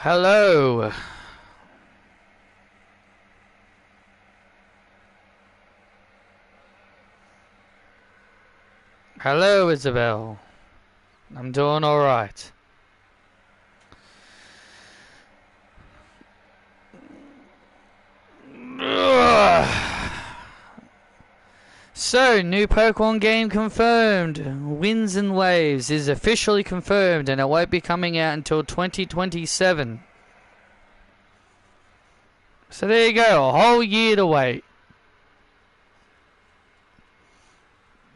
Hello. Hello, Isabel. I'm doing alright. So, new Pokemon game confirmed. Winds and Waves is officially confirmed and it won't be coming out until 2027. So there you go, a whole year to wait.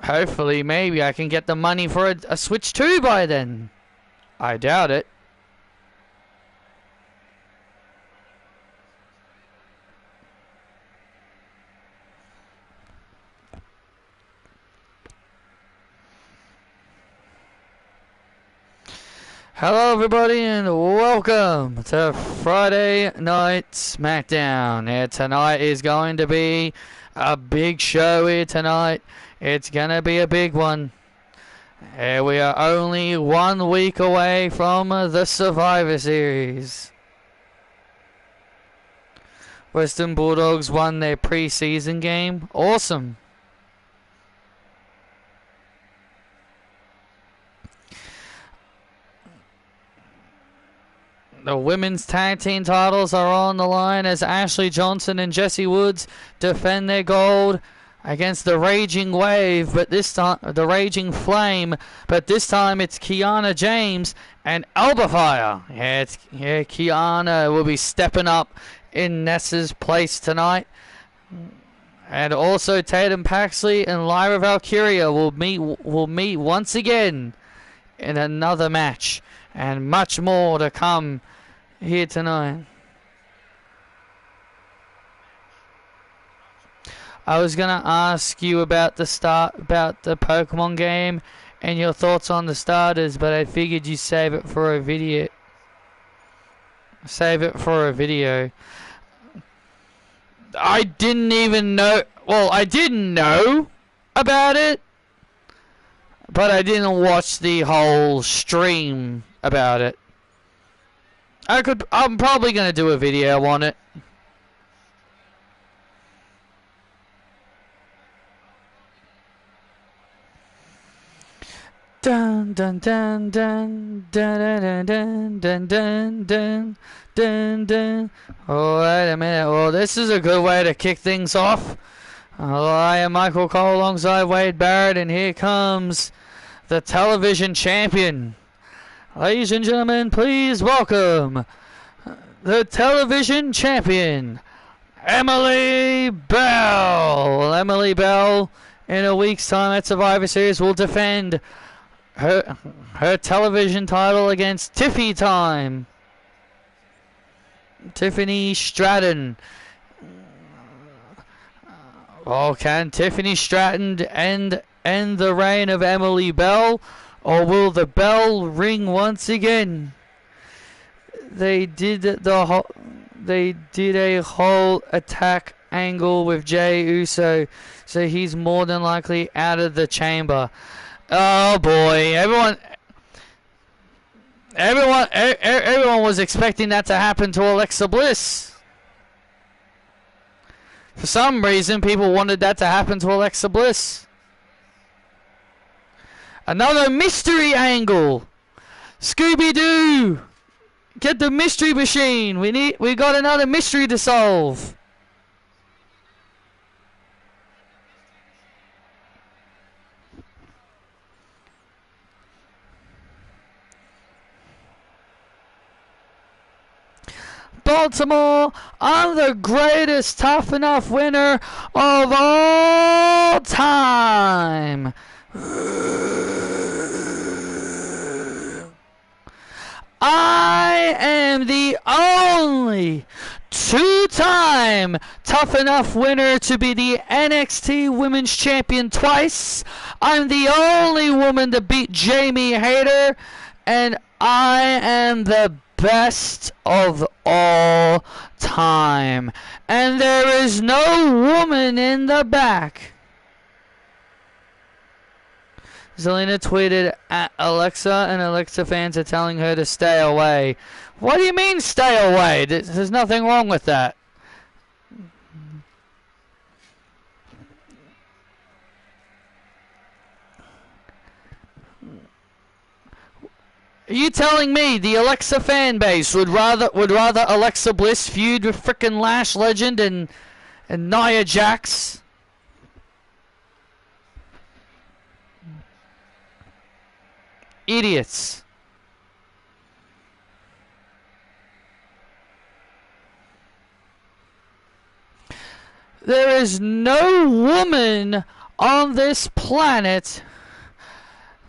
Hopefully, maybe I can get the money for a Switch 2 by then. I doubt it. Hello everybody and welcome to Friday Night SmackDown. Yeah, tonight is going to be a big show here tonight. It's going to be a big one. We are only 1 week away from the Survivor Series. Western Bulldogs won their preseason game. Awesome. The women's tag team titles are on the line as Ashley Johnson and Jesse Woods defend their gold against the Raging Wave, but this time the Raging Flame. But this time it's Kiana James and Alba Fire. Kiana will be stepping up in Nessa's place tonight, and also Tatum Paxley and Lyra Valkyria will meet once again in another match, and much more to come here tonight. I was gonna ask you about the Pokemon game and your thoughts on the starters, but I figured you save it for a video. I didn't even know. Well, I didn't know about it, but I didn't watch the whole stream about it. I'm probably gonna do a video on it. Dun dun dun dun dun dun dun dun dun dun dun dun. Oh, wait a minute. Well, this is a good way to kick things off. I am Michael Cole alongside Wade Barrett, and here comes the television champion. Ladies and gentlemen, please welcome the television champion, Emily Bell. Emily Bell, in a week's time at Survivor Series, will defend her television title against Tiffany Stratton. Oh, can Tiffany Stratton end the reign of Emily Bell, or will the bell ring once again? They did a whole attack angle with Jey Uso, so he's more than likely out of the chamber. Oh boy, everyone was expecting that to happen to Alexa Bliss. For some reason, people wanted that to happen to Alexa Bliss. Another mystery angle. Scooby-Doo, get the mystery machine. We got another mystery to solve. Baltimore, I'm the greatest tough enough winner of all time. I am the only two-time tough enough winner to be the NXT Women's Champion twice. I'm the only woman to beat Jamie Hayter, and I am the best of all time. And there is no woman in the back Zelina tweeted at Alexa, and Alexa fans are telling her to stay away. What do you mean stay away? There's nothing wrong with that. Are you telling me the Alexa fan base would rather Alexa Bliss feud with frickin' Lash Legend and Nia Jax? Idiots. There is no woman on this planet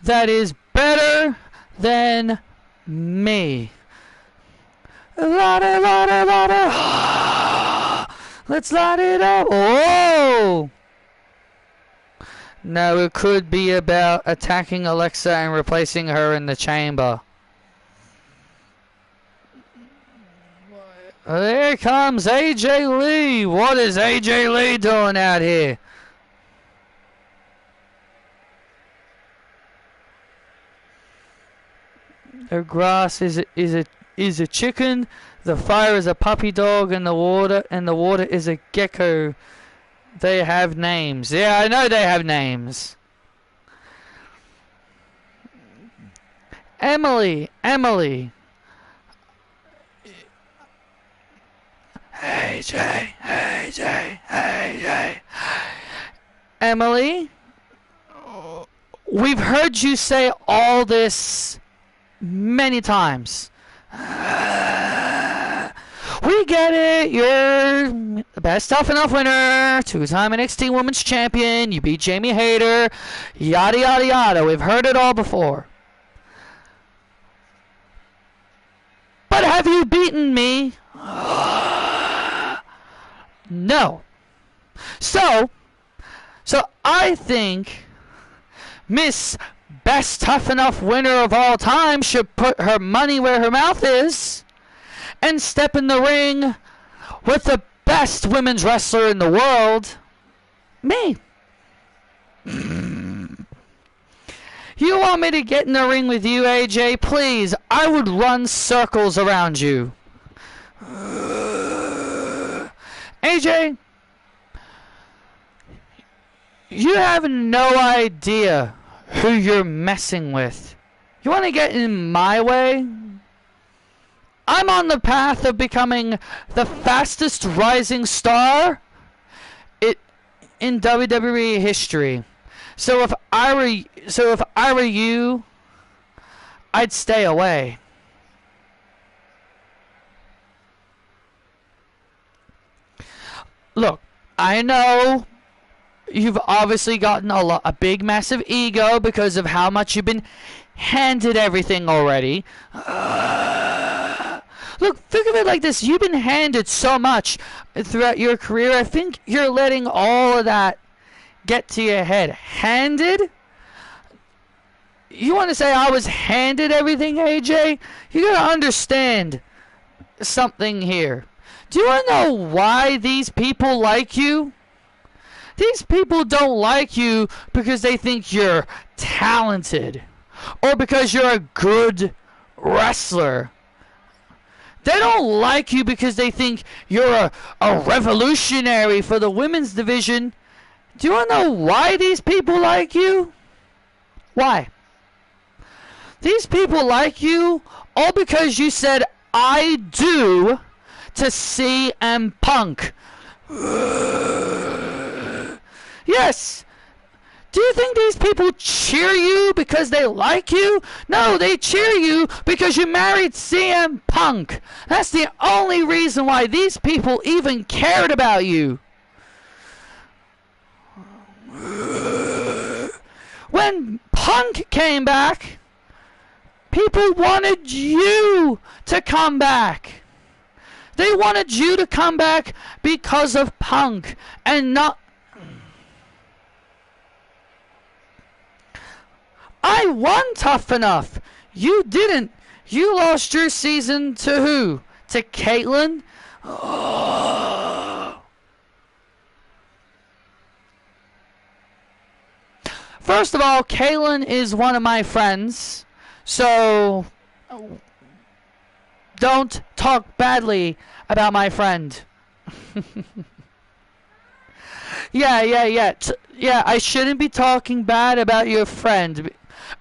that is better than me. Let's light it up. Oh! No, it could be about attacking Alexa and replacing her in the chamber. There comes AJ Lee. What is AJ Lee doing out here? The grass is a chicken. The fire is a puppy dog, and the water is a gecko. They have names. Yeah, I know they have names. Emily. AJ. Emily, we've heard you say all this many times. We get it. You're the best tough enough winner, 2-time NXT Women's Champion. You beat Jamie Hayter. Yada yada yada. We've heard it all before. But have you beaten me? No. So I think Miss Best Tough Enough Winner of all time should put her money where her mouth is and step in the ring with the best women's wrestler in the world, me. You want me to get in the ring with you, AJ? Please, I would run circles around you. AJ, you have no idea who you're messing with. You want to get in my way? I'm on the path of becoming the fastest rising star in WWE history. So if I were you, I'd stay away. Look, I know you've obviously gotten a big, massive ego because of how much you've been handed everything already. Look, think of it like this. You've been handed so much throughout your career. I think you're letting all of that get to your head. Handed? You want to say I was handed everything, AJ? You gotta understand something here. Do you want to know why these people like you? These people don't like you because they think you're talented or because you're a good wrestler. They don't like you because they think you're a revolutionary for the women's division. Do you want to know why these people like you? Why? These people like you all because you said, I do, to CM Punk. Yes. Do you think these people cheer you because they like you? No, they cheer you because you married CM Punk. That's the only reason why these people even cared about you. When Punk came back, people wanted you to come back. They wanted you to come back because of Punk and not... I won Tough Enough. You didn't. You lost your season to who? To Caitlyn? Oh. first of all, Kaylin is one of my friends, so don't talk badly about my friend. Yeah, I shouldn't be talking bad about your friend.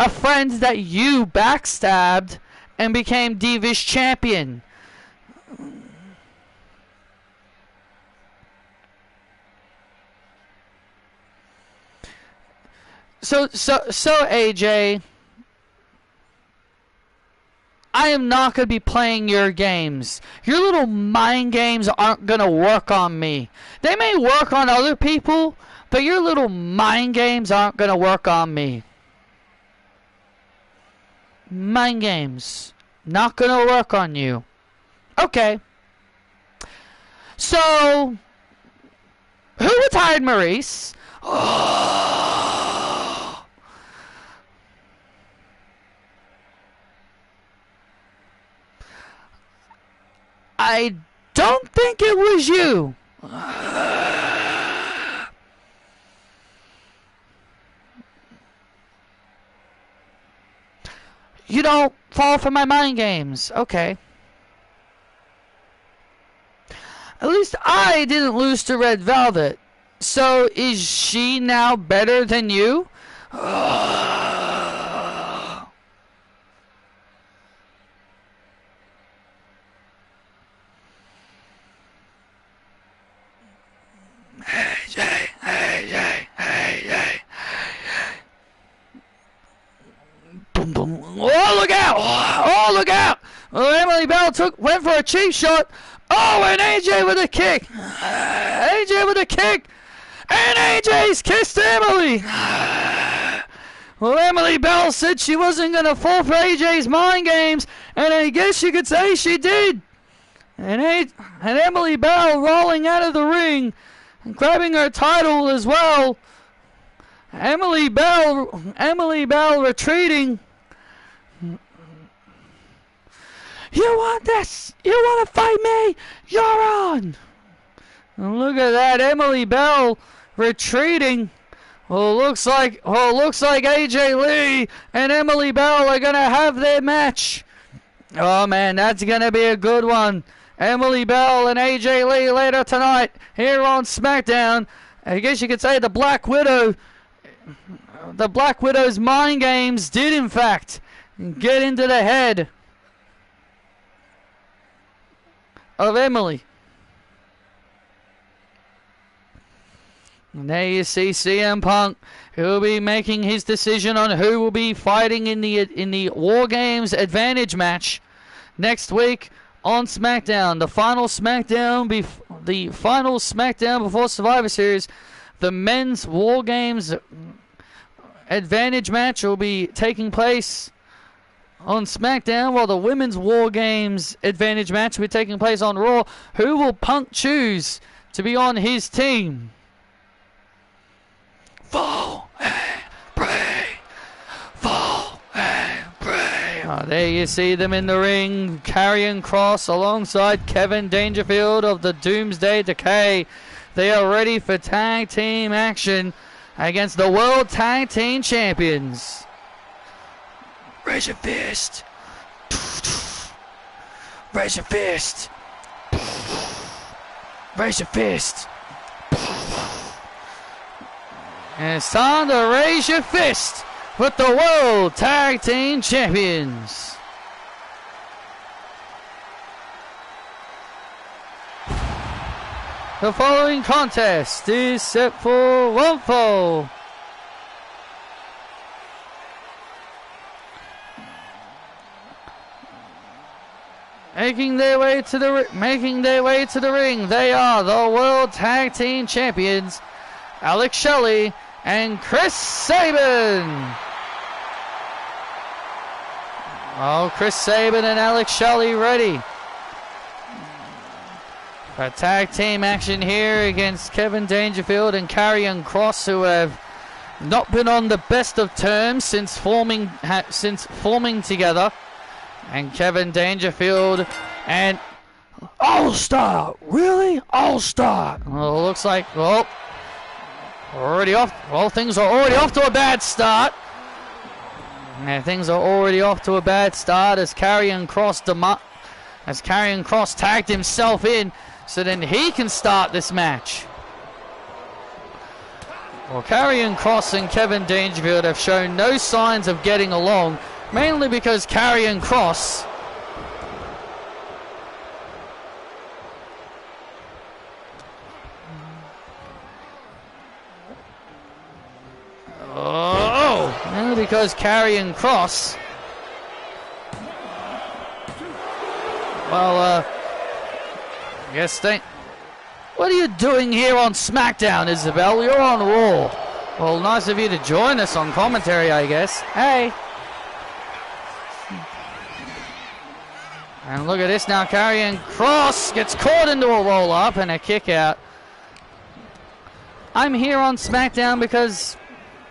A friend that you backstabbed and became Divas champion. So AJ, I am not going to be playing your games. Your little mind games aren't going to work on me. They may work on other people, but your little mind games aren't going to work on me. Mind games. Not going to work on you. Okay. So, who retired Maurice? I don't think it was you. You don't fall for my mind games. Okay. At least I didn't lose to Red Velvet. So is she now better than you? Boom, boom. Oh, look out! Oh, look out! Oh, Emily Bell went for a cheap shot. Oh, and AJ with a kick. AJ with a kick. And AJ's kissed Emily. Well, Emily Bell said she wasn't going to fall for AJ's mind games, and I guess you could say she did. And Emily Bell rolling out of the ring and grabbing her title as well. Emily Bell retreating. You want this? You want to fight me? You're on. And look at that, Emily Bell retreating. Well, looks like AJ Lee and Emily Bell are gonna have their match. Oh man, that's gonna be a good one. Emily Bell and AJ Lee later tonight here on SmackDown. I guess you could say the Black Widow's mind games did in fact get into the head of Emily. And there you see CM Punk, who will be making his decision on who will be fighting in the War Games Advantage match next week on SmackDown. The final SmackDown before Survivor Series. The men's War Games Advantage match will be taking place on SmackDown, while the women's War Games Advantage match will be taking place on Raw. Who will Punk choose to be on his team? Fall and pray. Fall and pray. Oh, there you see them in the ring. Karrion Kross alongside Kevin Dangerfield of the Doomsday Decay. They are ready for tag team action against the World Tag Team Champions. Raise your fist. Raise your fist. Raise your fist. And it's time to raise your fist with the World Tag Team Champions. The following contest is set for one fall. Making their way to the ring, they are the World Tag Team Champions, Alex Shelley and Chris Sabin. Oh, Chris Sabin and Alex Shelley ready for tag team action here against Kevin Dangerfield and Karrion Kross, who have not been on the best of terms since forming together. And Kevin Dangerfield and All-Star, really? All-Star. Oh, looks like, already off. Well, things are already off to a bad start. Yeah, things are already off to a bad start as Karrion Kross tagged himself in so then he can start this match. Well, Karrion Kross and Kevin Dangerfield have shown no signs of getting along, mainly because Karrion Kross mainly because Karrion Kross, well, I guess they... What are you doing here on SmackDown, Isabel? You're on Raw. Well, nice of you to join us on commentary, I guess. Hey. And look at this now. Karrion Kross gets caught into a roll-up and a kick out. I'm here on SmackDown because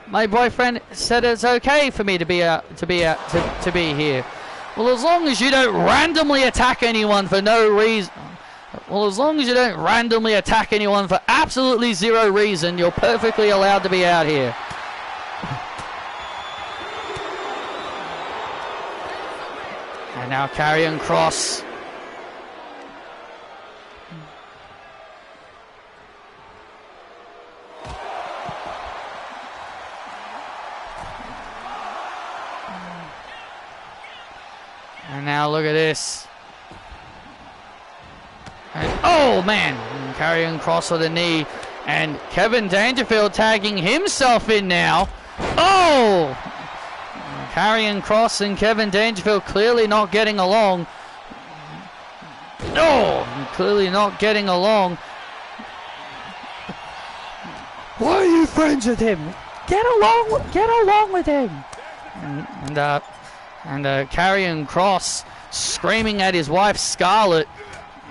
my boyfriend said it's okay for me to be here. Well, as long as you don't randomly attack anyone for no reason. Well, as long as you don't randomly attack anyone for absolutely zero reason, you're perfectly allowed to be out here. And now Karrion Kross. And now look at this. And, oh man, Karrion Kross with a knee, and Kevin Dangerfield tagging himself in now. Oh! Karrion Kross and Kevin Dangerfield clearly not getting along. Oh! Clearly not getting along. Why are you friends with him? Get along with him. And Karrion Kross screaming at his wife Scarlett.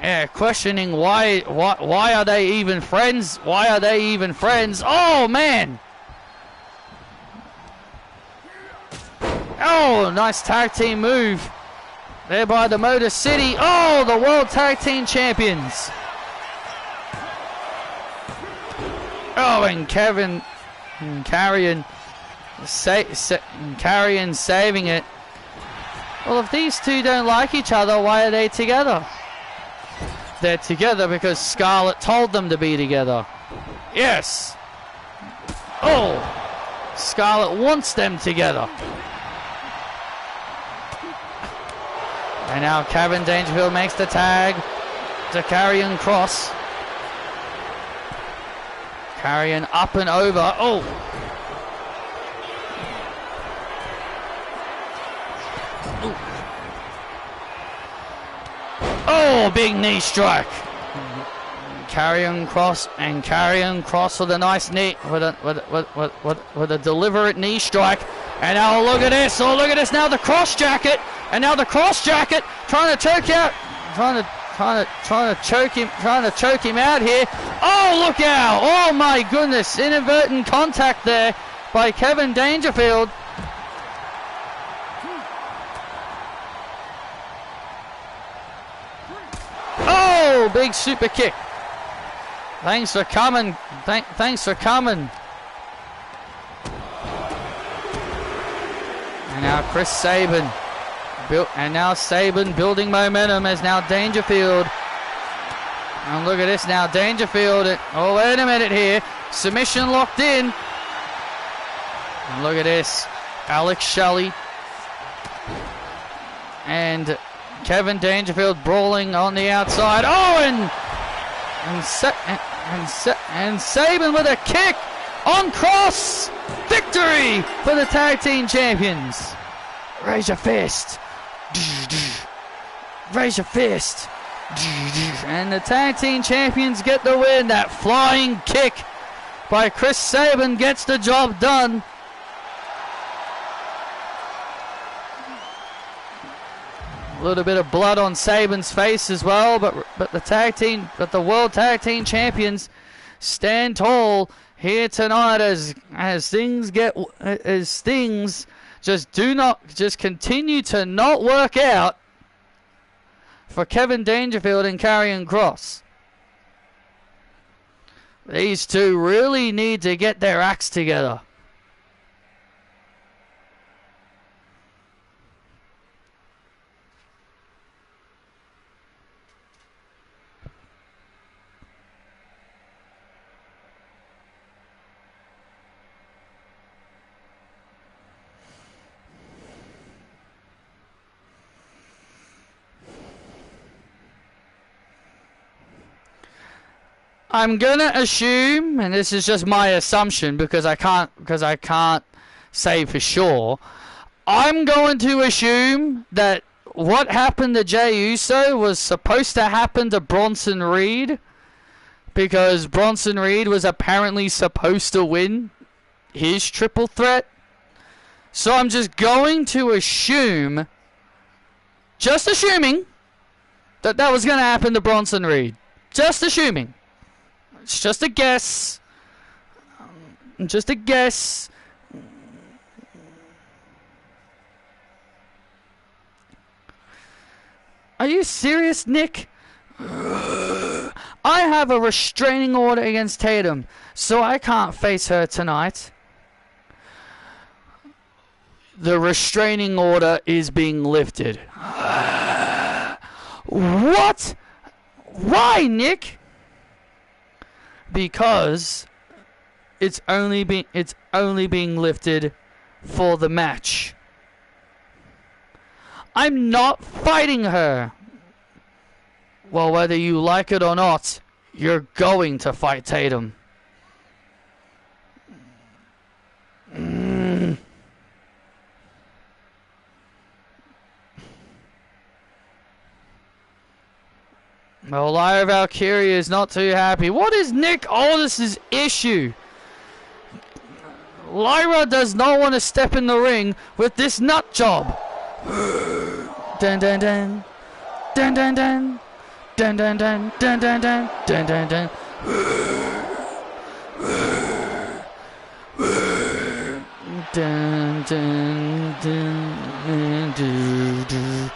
Yeah, questioning why are they even friends? Why are they even friends? Oh man! Oh, nice tag team move there by the Motor City. Oh, the World Tag Team Champions. Oh, and Karrion saving it. Well, if these two don't like each other, why are they together? They're together because Scarlett told them to be together. Yes. Oh, Scarlett wants them together. And now Kevin Dangerfield makes the tag to Karrion Kross. Karrion up and over. Oh. Oh, big knee strike. Karrion Kross with a nice knee, with a deliberate knee strike. And now look at this. Oh, look at this now, the cross jacket. And now the cross jacket trying to choke out, trying to choke him out here. Oh, look out. Oh my goodness, inadvertent contact there by Kevin Dangerfield. Oh, big super kick. Thanks for coming. Thanks for coming. And now Chris Sabin. And now Sabin building momentum as now Dangerfield. And look at this now, Dangerfield. Oh, wait a minute here. Submission locked in. And look at this. Alex Shelley. And Kevin Dangerfield brawling on the outside. Oh, and Sabin with a kick on Kross. Victory for the tag team champions. Raise your fist. Raise your fist. And the tag team champions get the win. That flying kick by Chris Sabin gets the job done. A little bit of blood on Sabin's face as well, but the World Tag Team Champions stand tall here tonight as things just continue to not work out for Kevin Dangerfield and Karrion Kross. These two really need to get their acts together. I'm gonna assume, and this is just my assumption because I can't say for sure. I'm going to assume that what happened to Jey Uso was supposed to happen to Bronson Reed, because Bronson Reed was apparently supposed to win his triple threat. So I'm just going to assume, just assuming, that was going to happen to Bronson Reed. Just assuming. It's just a guess. Just a guess. Are you serious, Nick? I have a restraining order against Tatum, so I can't face her tonight. The restraining order is being lifted. What? Why, Nick? Because it's only being lifted for the match. I'm not fighting her. Well, whether you like it or not, you're going to fight Tatum. Well, Lyra Valkyria is not too happy. What is Nick Aldis's issue? Lyra does not want to step in the ring with this nut job. Dun dun dun. Dun dun dun. Dun dun dun. Dun dun dun. Dun dun dun. Dun dun dun dun.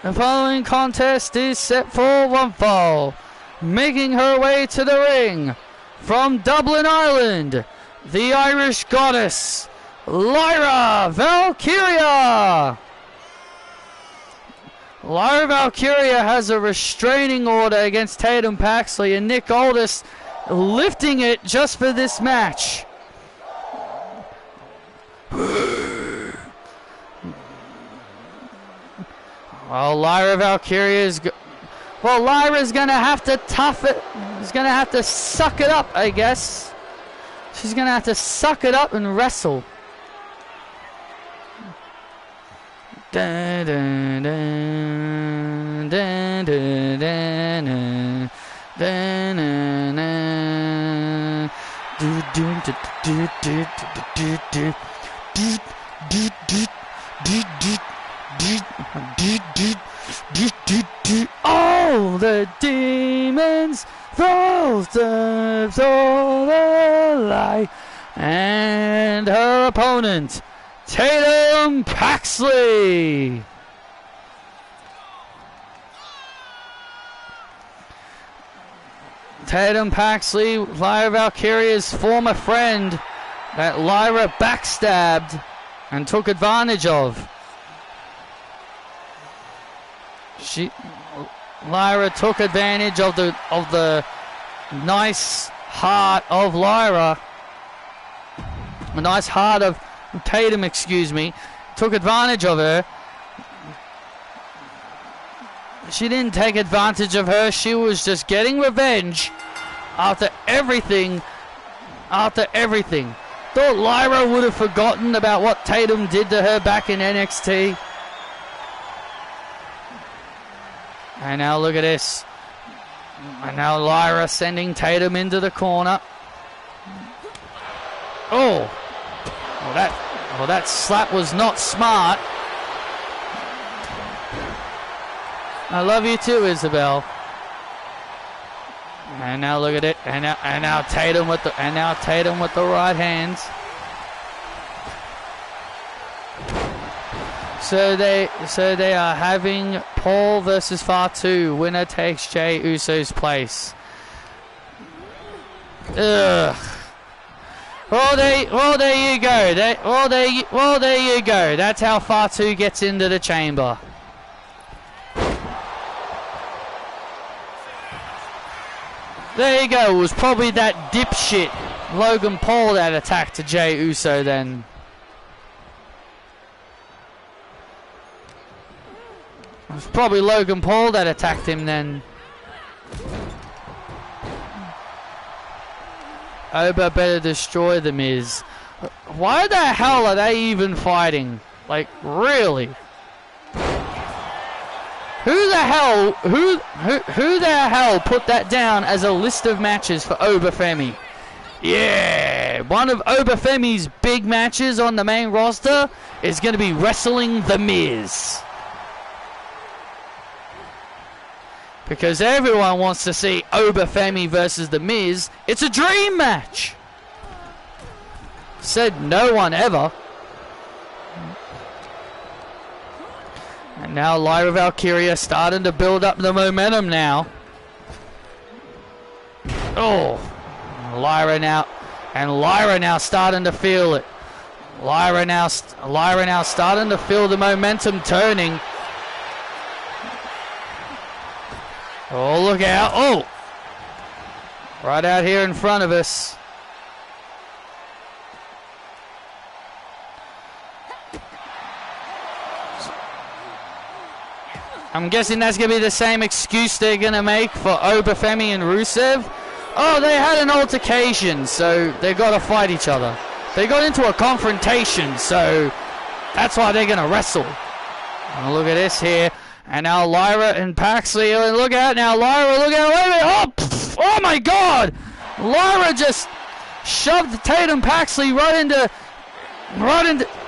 The following contest is set for one fall. Making her way to the ring from Dublin, Ireland, the Irish goddess, Lyra Valkyria. Lyra Valkyria has a restraining order against Tatum Paxley, and Nick Aldis lifting it just for this match. Well, Lyra Valkyria's... Well, Lyra's going to have to tough it. She's going to have to suck it up, I guess. She's going to have to suck it up and wrestle. Dun, dun, dun, dun, dun, dun, dun, dun, dun. Do, do, do, do, do, do, do, do, do, do, do, do. Oh, the demons throw the light, and her opponent, Tatum Paxley. Tatum Paxley, Lyra Valkyria's former friend that Lyra backstabbed and took advantage of. Lyra took advantage of the nice heart of Lyra. The nice heart of Tatum, excuse me. Took advantage of her. She didn't take advantage of her. She was just getting revenge after everything. Thought Lyra would have forgotten about what Tatum did to her back in NXT. And now look at this. And now Lyra sending Tatum into the corner. Oh. Well, that slap was not smart. I love you too, Isabel. And now look at it. And now Tatum with the right hands. So they are having Paul versus Fatu. Winner takes Jey Uso's place. Ugh. Well, there you go. There you go. That's how Fatu gets into the chamber. There you go. It was probably that dipshit Logan Paul that attacked Jey Uso then. It was probably Logan Paul that attacked him then. Oba better destroy the Miz. Why the hell are they even fighting? Like, really? Who the hell put that down as a list of matches for Obafemi? Yeah, one of Obafemi's big matches on the main roster is going to be Wrestling The Miz. Because everyone wants to see Obafemi versus The Miz. It's a dream match. Said no one ever. And now Lyra Valkyria starting to build up the momentum now. Oh, Lyra now starting to feel it. Lyra now starting to feel the momentum turning. Oh, look out. Oh! Right out here in front of us. I'm guessing that's going to be the same excuse they're going to make for Obafemi and Rusev. Oh, they had an altercation, so they got to fight each other. They got into a confrontation, so that's why they're going to wrestle. And look at this here. And now Lyra and Paxley, and look out now, Lyra, look out, wait a minute, oh my God! Lyra just shoved Tatum Paxley right into,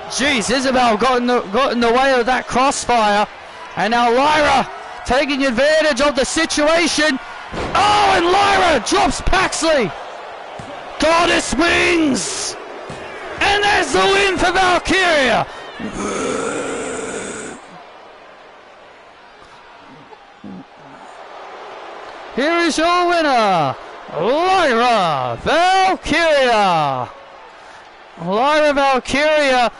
jeez, Isabel got in the way of that crossfire. And now Lyra taking advantage of the situation. Oh, and Lyra drops Paxley. Goddess wings! And there's the win for Valkyria! Here is your winner, Lyra Valkyria. Lyra Valkyria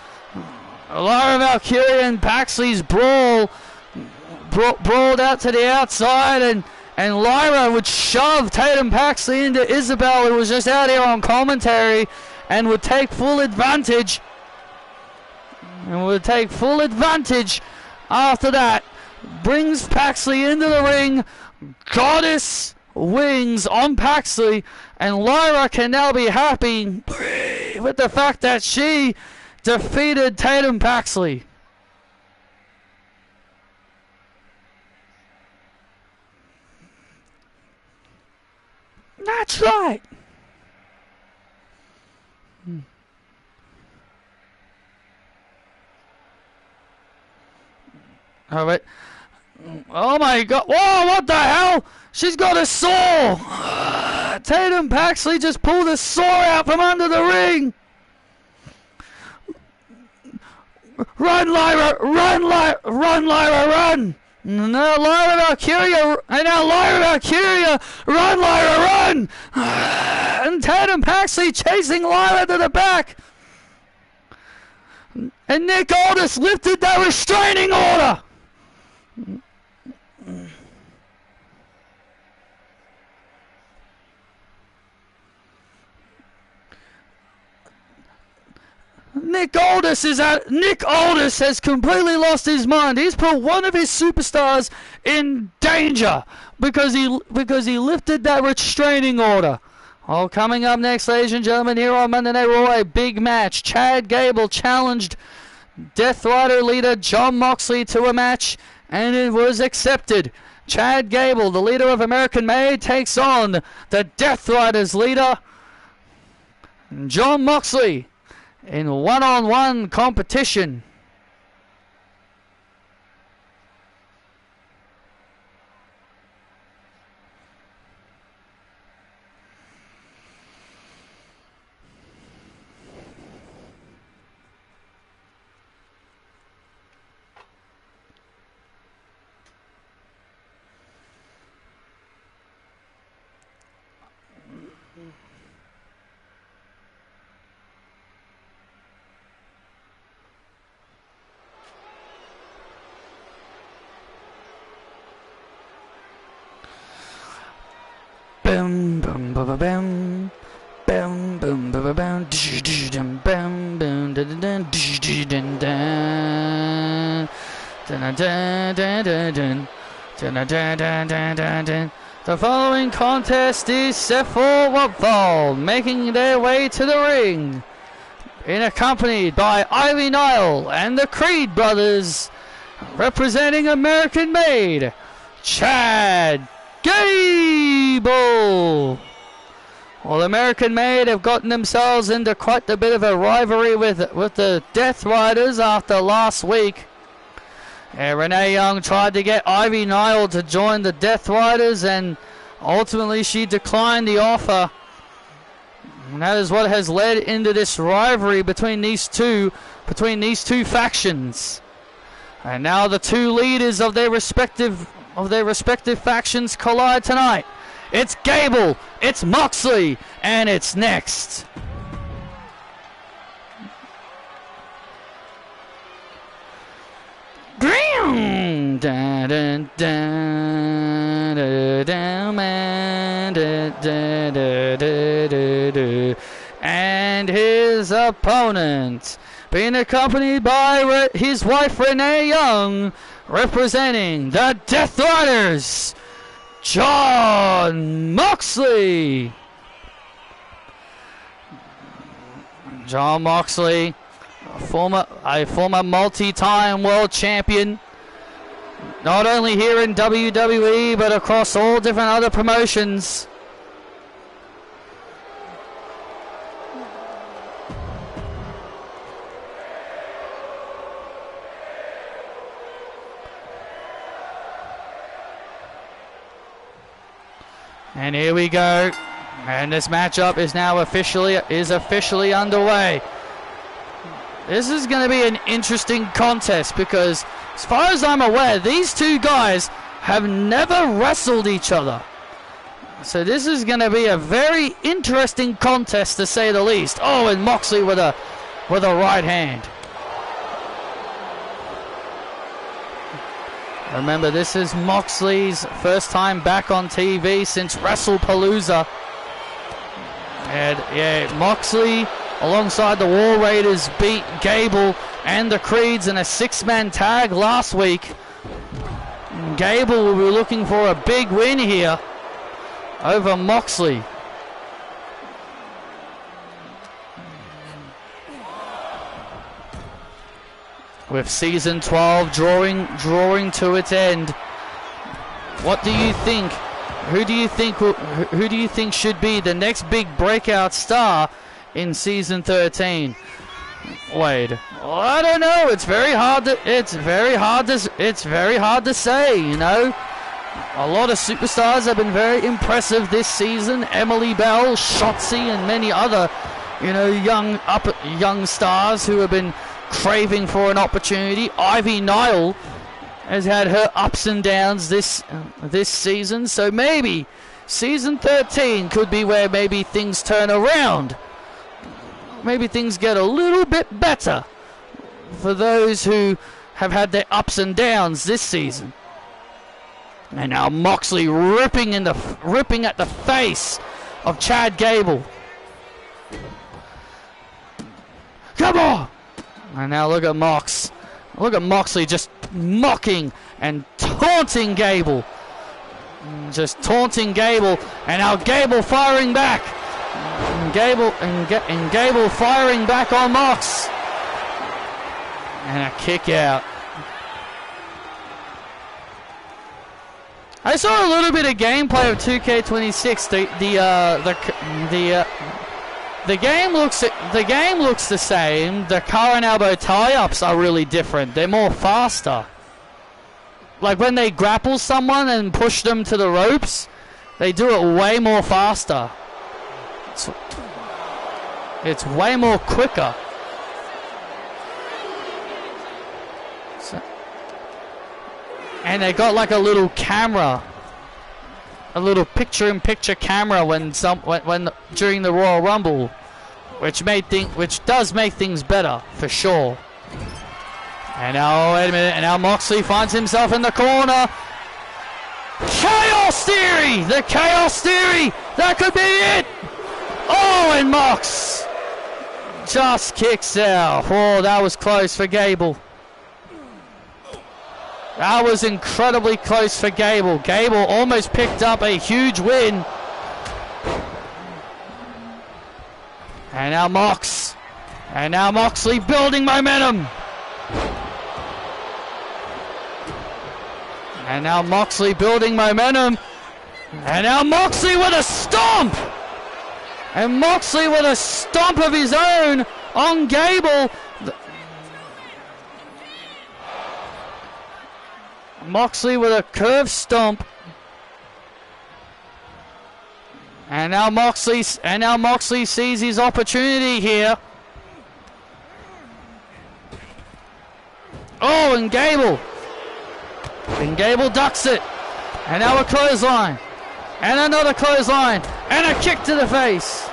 and Paxley's brawled out to the outside, and Lyra would shove Tatum Paxley into Isabel, who was just out here on commentary, and would take full advantage. After that. Brings Paxley into the ring. Goddess wings on Paxley, and Lyra can now be happy with the fact that she defeated Tatum Paxley. That's right. All right. Oh my God! Whoa! What the hell? She's got a saw. Tatum Paxley just pulled a saw out from under the ring. Run, Lyra! Run, Lyra! Run, Lyra! Run! Now Lyra Valkyria, and now Lyra Valkyria, run, Lyra, run! And Tatum Paxley chasing Lyra to the back. And Nick Aldis lifted that restraining order. Nick Aldis has completely lost his mind. He's put one of his superstars in danger because he lifted that restraining order. Oh, coming up next, ladies and gentlemen, here on Monday Night Raw, a big match. Chad Gable challenged Death Rider leader Jon Moxley to a match, and it was accepted. Chad Gable, the leader of American Made, takes on the Death Riders leader Jon Moxley in one-on-one competition. Boom, boom, boom, boom. Boom, boom, boom, boom, boom, boom, boom, dun, dun, dun, dun, dun, dun, dun, dun, dun, dun, dun, dun, dun. The following contest is set for one fall, making their way to the ring, being accompanied by Ivy Nile and the Creed brothers, representing American-made Chad Gable. Well, American-made have gotten themselves into quite a bit of a rivalry with the Death Riders after last week. Renee Young tried to get Ivy Nile to join the Death Riders, and ultimately she declined the offer. And that is what has led into this rivalry between these two factions. And now the two leaders of their respective factions collide tonight. It's Gable, it's Moxley, and it's next. And his opponent, being accompanied by his wife Renee Young, representing the Death Riders, Jon Moxley. Jon Moxley, a former multi-time world champion, not only here in WWE but across all different other promotions. And here we go, and this matchup is now officially underway. This is going to be an interesting contest because, as far as I'm aware, these two guys have never wrestled each other. So this is going to be a very interesting contest, to say the least. Oh, and Moxley with a right hand. Remember, this is Moxley's first time back on TV since WrestlePalooza. And yeah, Moxley, alongside the War Raiders, beat Gable and the Creeds in a 6-man tag last week. And Gable will be looking for a big win here over Moxley. With season 12 drawing to its end, what do you think? Who do you think should be the next big breakout star in season 13? Wade. Well, I don't know. It's very hard to say. You know, a lot of superstars have been very impressive this season. Emily Bell, Shotzi, and many other, young stars who have been craving for an opportunity. Ivy Nile has had her ups and downs this season, so maybe season 13 could be where maybe things turn around. Maybe things get a little bit better for those who have had their ups and downs this season. And now Moxley ripping at the face of Chad Gable. Come on! And now look at Moxley just mocking and taunting Gable. Just taunting Gable, and now Gable firing back. And Gable firing back on Mox. And a kick out. I saw a little bit of gameplay of 2K26. The game looks the same. The car and elbow tie-ups are really different. They're more faster. Like when they grapple someone and push them to the ropes, they do it way more faster. It's way more quicker. And they got like a little camera, a little picture-in-picture camera when during the Royal Rumble, which does make things better for sure. And now, wait a minute, and now Moxley finds himself in the corner. Chaos Theory! The Chaos Theory That could be it. Oh, and Mox just kicks out. Oh, that was close for Gable. That was incredibly close for Gable. Gable almost picked up a huge win. And now Mox. And now Moxley building momentum. And now Moxley building momentum. And now Moxley with a stomp. And Moxley with a stomp of his own on Gable. Moxley with a curved stomp. And now Moxley sees his opportunity here. Oh, and Gable ducks it. And now a clothesline. And another clothesline. And a kick to the face.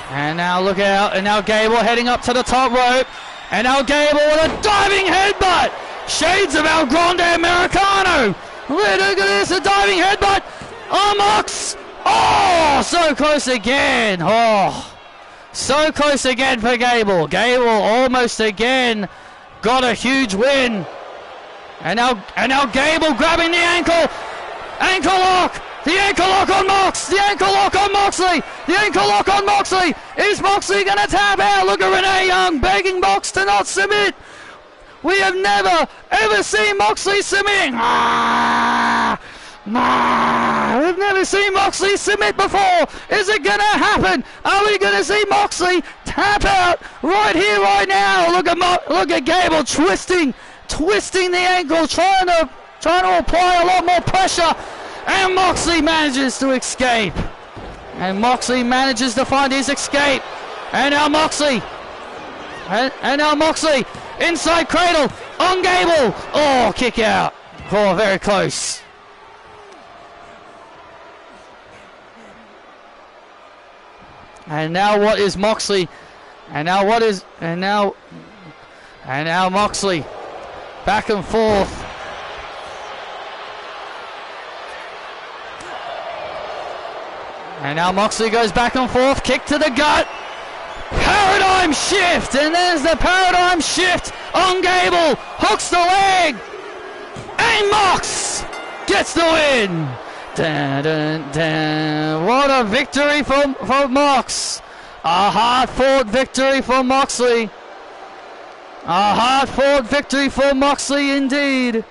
And now look out. And now Gable heading up to the top rope. And now Gable with a diving headbutt. Shades of El Grande Americano. Look at this, a diving headbutt. Oh, Mox. Oh, so close again. Oh, so close again for Gable. Gable almost again got a huge win. And now Gable grabbing the ankle. Ankle lock. The ankle lock on Mox. The ankle lock on Moxley. The ankle lock on Moxley. Is Moxley going to tap out? Look at Renee Young begging Mox to not submit. We have never, ever seen Moxley submit. We've never seen Moxley submit before. Is it going to happen? Are we going to see Moxley tap out right here, right now? Look at Gable twisting the ankle, trying to apply a lot more pressure. And Moxley manages to escape. And Moxley manages to find his escape. And now Moxley. And now Moxley. Inside cradle on Gable. Oh, kick out. Oh, very close. And now what is Moxley? And now Moxley. Back and forth. And now Moxley goes back and forth. Kick to the gut. Paradigm shift. And there's the paradigm shift on Gable. Hooks the leg. And Mox gets the win. Dun, dun, dun. What a victory for Mox. A hard-fought victory for Moxley. A hard-fought victory for Moxley indeed.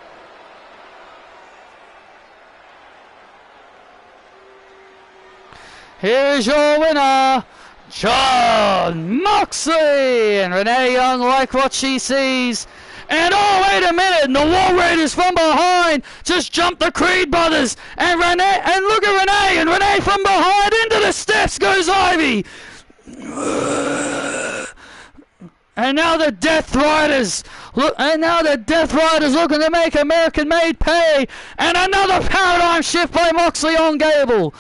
Here's your winner, John Moxley. And Renee Young like what she sees. And oh, wait a minute, and the War Raiders from behind just jumped the Creed brothers. And look at Renee, and Renee from behind into the steps goes Ivy. And now the Death Riders looking to make American Made pay. And another paradigm shift by Moxley on Gable.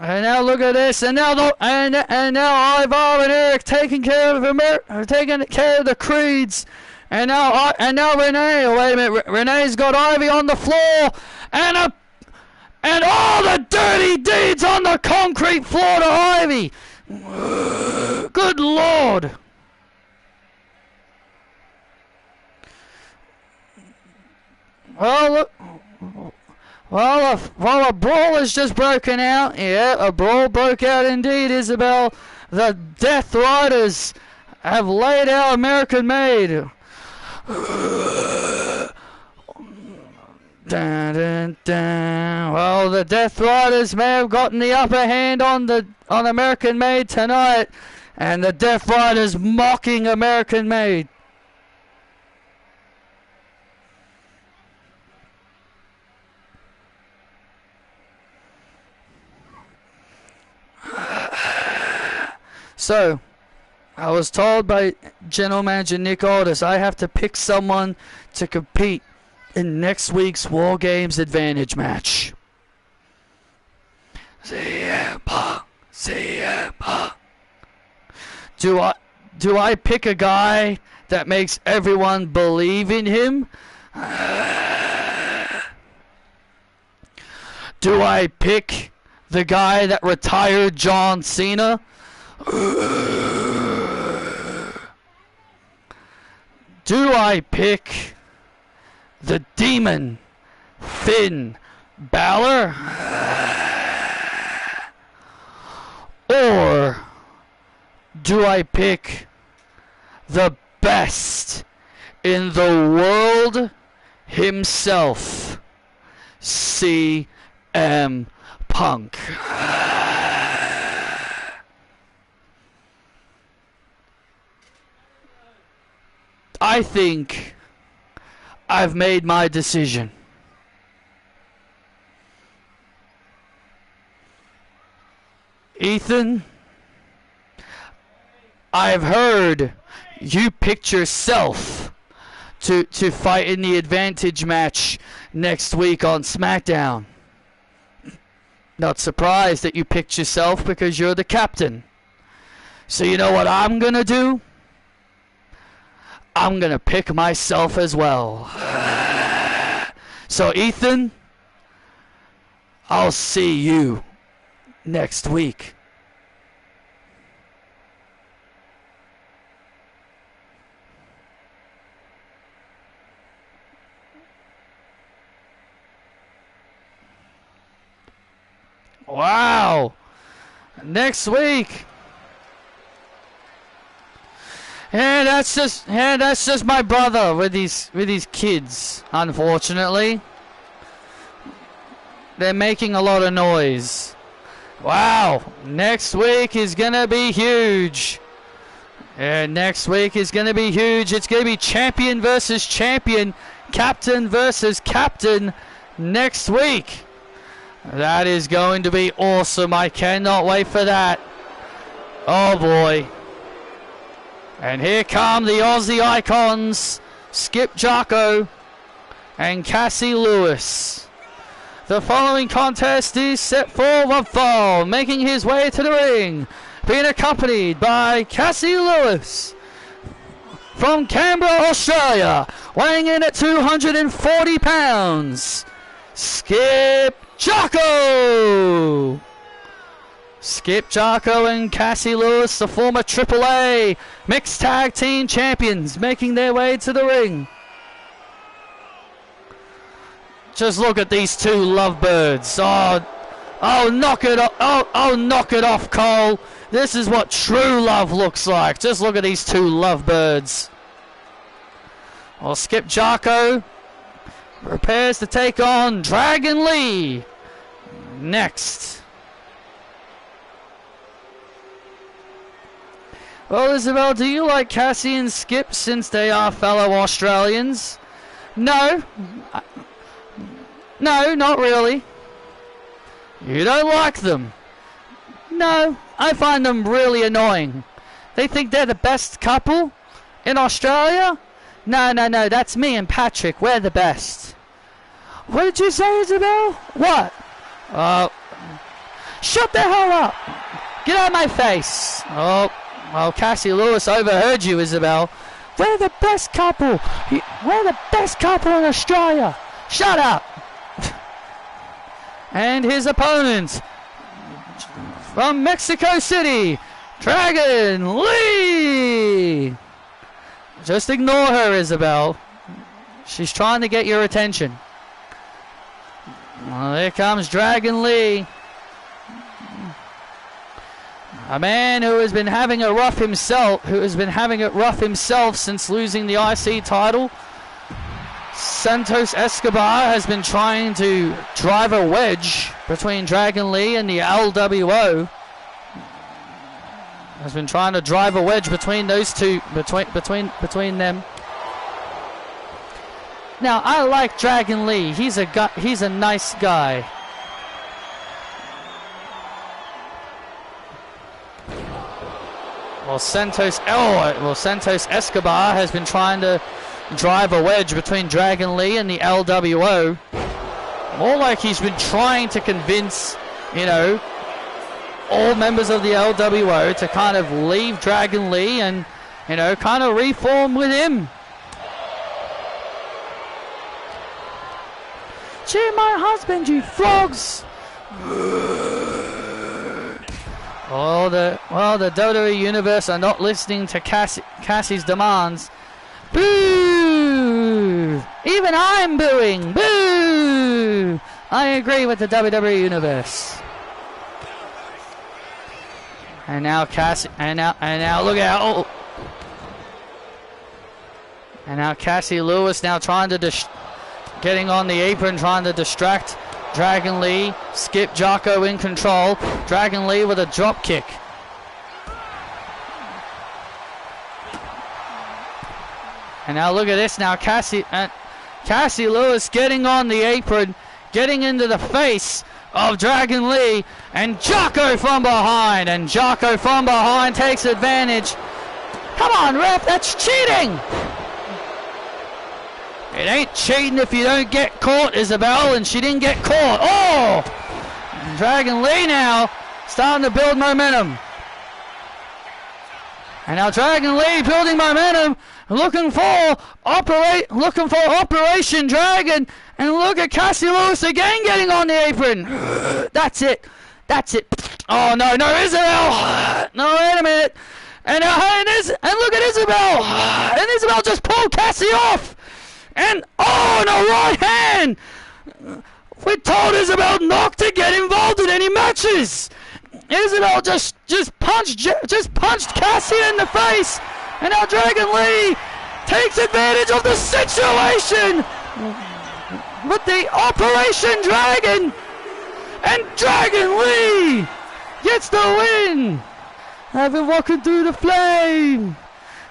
And now look at this, and now Ivar and Eric taking care of the Creeds, and now Renee. Oh, wait a minute, Renee's got Ivy on the floor, and all the dirty deeds on the concrete floor to Ivy. Good Lord. Well, look. Well, a brawl has just broken out. Yeah, a brawl broke out indeed, Isabel. The Death Riders have laid out American Made. Dun, dun, dun. Well, the Death Riders may have gotten the upper hand on American Made tonight, and the Death Riders mocking American Made. So, I was told by General Manager Nick Aldis I have to pick someone to compete in next week's War Games Advantage match. CM Punk. Do I pick a guy that makes everyone believe in him? Do I pick the guy that retired John Cena? Do I pick the Demon Finn Balor? Or do I pick the best in the world himself, CM Punk? I think I've made my decision. Ethan, I've heard you picked yourself to fight in the advantage match next week on SmackDown. Not surprised that you picked yourself because you're the captain. So you know what I'm gonna do? I'm gonna pick myself as well. So Ethan, I'll see you next week. Wow. Next week. And that's just my brother with these kids, unfortunately. They're making a lot of noise. Wow, next week is gonna be huge. And next week is gonna be huge. It's gonna be champion versus champion, captain versus captain next week. That is going to be awesome. I cannot wait for that. Oh boy. And here come the Aussie icons, Skip Jocko and Cassie Lewis. The following contest is set for one fall, making his way to the ring, being accompanied by Cassie Lewis from Canberra, Australia, weighing in at 240 pounds, Skip Jocko. Skip Jocko and Cassie Lewis, the former AAA Mixed Tag Team Champions, making their way to the ring. Just look at these two lovebirds. Oh, knock it off. Oh, knock it off, Cole. This is what true love looks like. Just look at these two lovebirds. Well, Skip Jocko prepares to take on Dragon Lee next. Well, Isabel, do you like Cassie and Skip since they are fellow Australians? No. No, not really. You don't like them? No, I find them really annoying. They think they're the best couple in Australia? No, that's me and Patrick. We're the best. What did you say, Isabel? What? Shut the hell up. Get out of my face. Oh, well, Cassie Lewis overheard you, Isabel. We're the best couple. We're the best couple in Australia. Shut up. And his opponent from Mexico City, Dragon Lee. Just ignore her, Isabel. She's trying to get your attention. Well, there comes Dragon Lee. A man who has been having it rough himself, since losing the IC title. Santos Escobar has been trying to drive a wedge between Dragon Lee and the LWO. Has been trying to drive a wedge between those two, between them. Now, I like Dragon Lee. He's a nice guy. Well, Santos Escobar has been trying to drive a wedge between Dragon Lee and the LWO. More like he's been trying to convince, all members of the LWO to kind of leave Dragon Lee and, kind of reform with him. cheer my husband, you frogs! Oh, the WWE Universe are not listening to Cassie's demands. Boo! Even I'm booing. Boo! I agree with the WWE Universe. And now Cassie, and now look out! And now Cassie Lewis now trying to getting on the apron, trying to distract Dragon Lee. Skip Jocko in control. Dragon Lee with a drop kick. And now look at this now, Cassie Lewis getting on the apron, getting into the face of Dragon Lee, and Jocko from behind, takes advantage. Come on, ref, that's cheating! It ain't cheating if you don't get caught, Isabel, and she didn't get caught. Oh! And Dragon Lee now starting to build momentum. And now Dragon Lee building momentum, looking for Operation Dragon, and look at Cassie Lewis again getting on the apron. That's it. Oh no, Isabel! No, wait a minute. And look at Isabel! And Isabel just pulled Cassie off! And oh, no, right hand! We told Isabel not to get involved in any matches. Isabel just punched Cassie in the face, and now Dragon Lee takes advantage of the situation with the Operation Dragon, and Dragon Lee gets the win. I've been walking through the flame.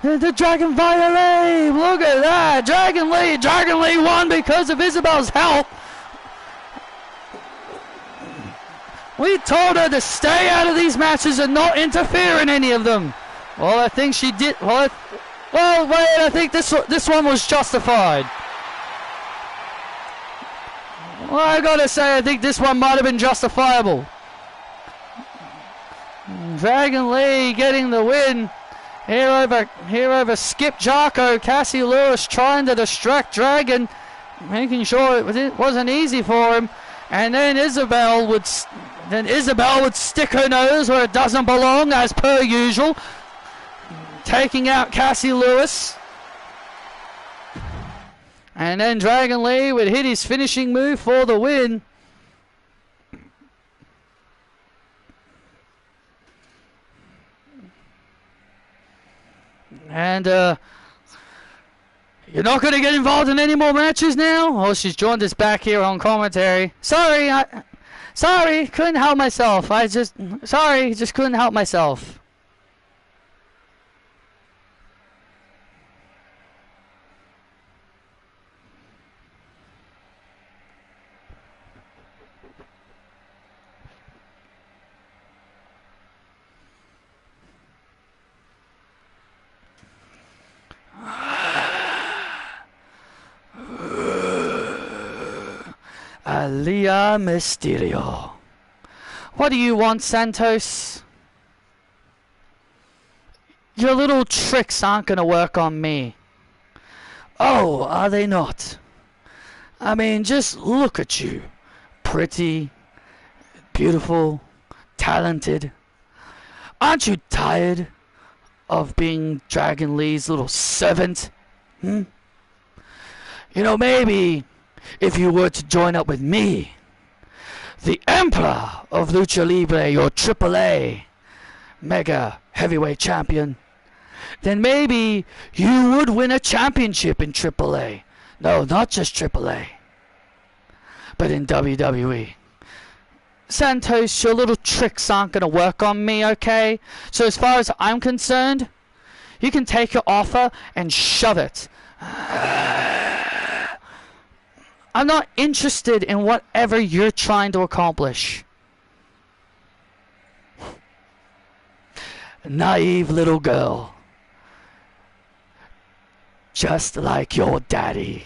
The Dragon Violet, look at that. Dragon Lee won because of Isabel's help. We told her to stay out of these matches and not interfere in any of them. Well, I think she did. Well, wait, I think this one was justified. Well, I gotta say, I think this one might have been justifiable. Dragon Lee getting the win. Here over Skip Jocko. Cassie Lewis trying to distract Dragon, making sure it wasn't easy for him. And then Isabel would stick her nose where it doesn't belong, as per usual, taking out Cassie Lewis. And then Dragon Lee would hit his finishing move for the win. And you're not going to get involved in any more matches now? Oh, she's joined us back here on commentary. Sorry, couldn't help myself. Just couldn't help myself. Aliyah Mysterio. What do you want, Santos? Your little tricks aren't going to work on me. Oh, are they not? I mean, just look at you. Pretty, beautiful, talented. Aren't you tired of being Dragon Lee's little servant? You know, maybe if you were to join up with me, the Emperor of Lucha Libre, your AAA Mega Heavyweight Champion, then maybe you would win a championship in AAA. No, not just AAA, but in WWE. Santos, your little tricks aren't going to work on me, okay? So as far as I'm concerned, you can take your offer and shove it. I'm not interested in whatever you're trying to accomplish. Naive little girl. Just like your daddy.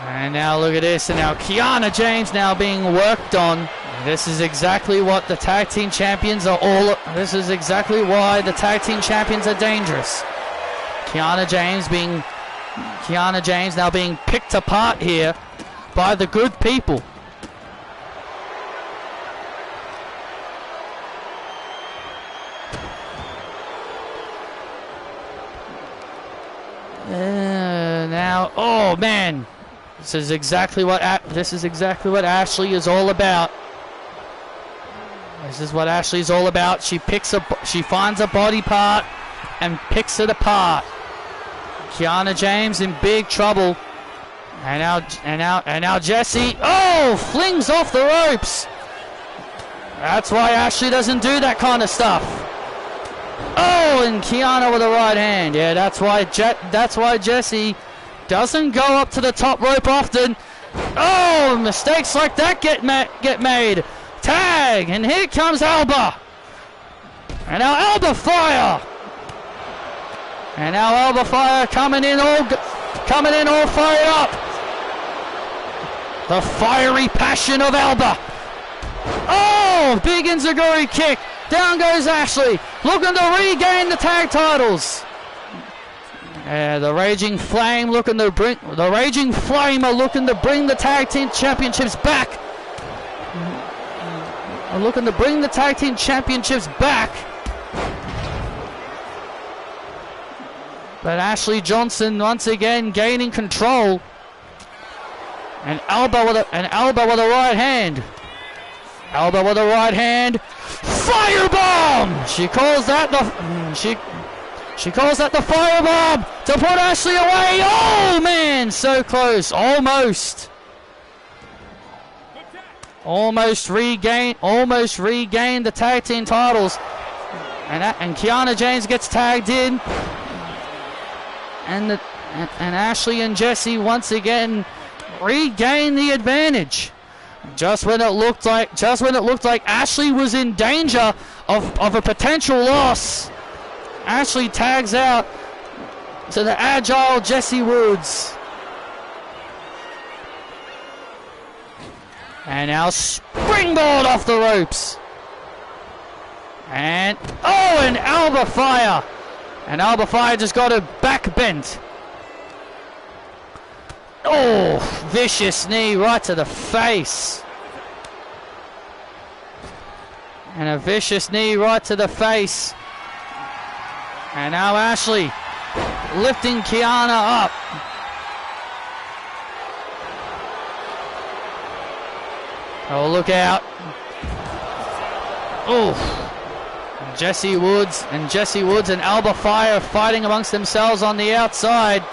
And now look at this, and now Kiana James now being worked on. This is exactly what the tag team champions are all. This is exactly why the tag team champions are dangerous. Kiana James now being picked apart here by the good people. Now, oh man, this is exactly what Ashley is all about. This is what Ashley is all about. She finds a body part and picks it apart. Kiana James in big trouble. And now Jessie, flings off the ropes. That's why Ashley doesn't do that kind of stuff. Oh, and Kiana with a right hand. Yeah, that's why Jessie doesn't go up to the top rope often. Oh, mistakes like that get made. Tag, and here comes Alba. And now Alba Fire. And now Alba Fire coming in all fired up. The fiery passion of Alba. Oh, big Enziguri kick. Down goes Ashley, looking to regain the tag titles. The Raging Flame are looking to bring the tag team championships back. But Ashley Johnson once again gaining control. And Alba with a right hand. Alba with a right hand. Firebomb! She calls that the firebomb to put Ashley away. Oh man, so close. Almost regained the tag team titles. And Kiana James gets tagged in. And Ashley and Jessie once again regain the advantage. Just when it looked like Ashley was in danger of a potential loss, Ashley tags out to the agile Jessie Woods. And now springboard off the ropes. And Alba Fire. And Alba Fire just got her back bent. Oh, vicious knee right to the face. And a vicious knee right to the face. And now Ashley lifting Kiana up. Oh, look out. Oh. Jessie Woods and Alba Fire fighting amongst themselves on the outside.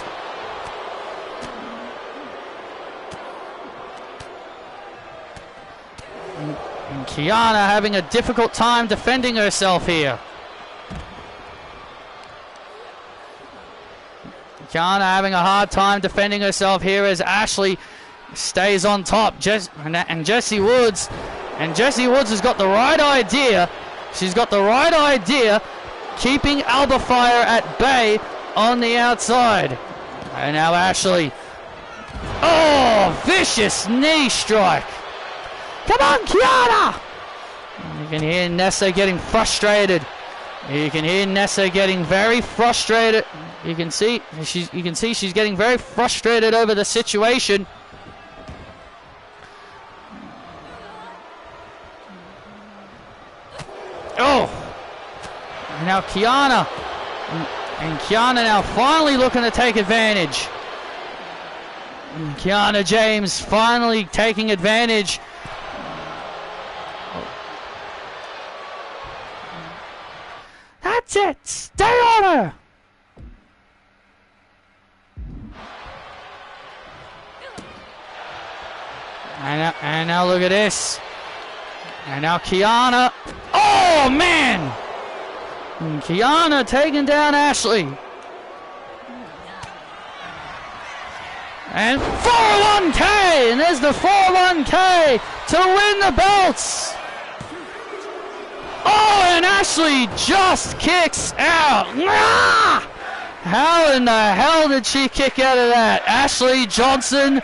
And Kiana having a difficult time defending herself here. Kiana having a hard time defending herself here as Ashley stays on top. And Jessie Woods has got the right idea. She's got the right idea, keeping Alba Fire at bay on the outside. And now Ashley. Oh, vicious knee strike. Come on, Kiana! You can hear Nessa getting frustrated. You can hear Nessa getting very frustrated. You can see she's getting very frustrated over the situation. Oh! And now Kiana. And Kiana now finally looking to take advantage. And Kiana James finally taking advantage. That's it! Stay on her! And now look at this. And now Kiana. Oh, man! And Kiana taking down Ashley. And 401k! And there's the 401k to win the belts! Oh, and Ashley just kicks out. Ah! How in the hell did she kick out of that? Ashley Johnson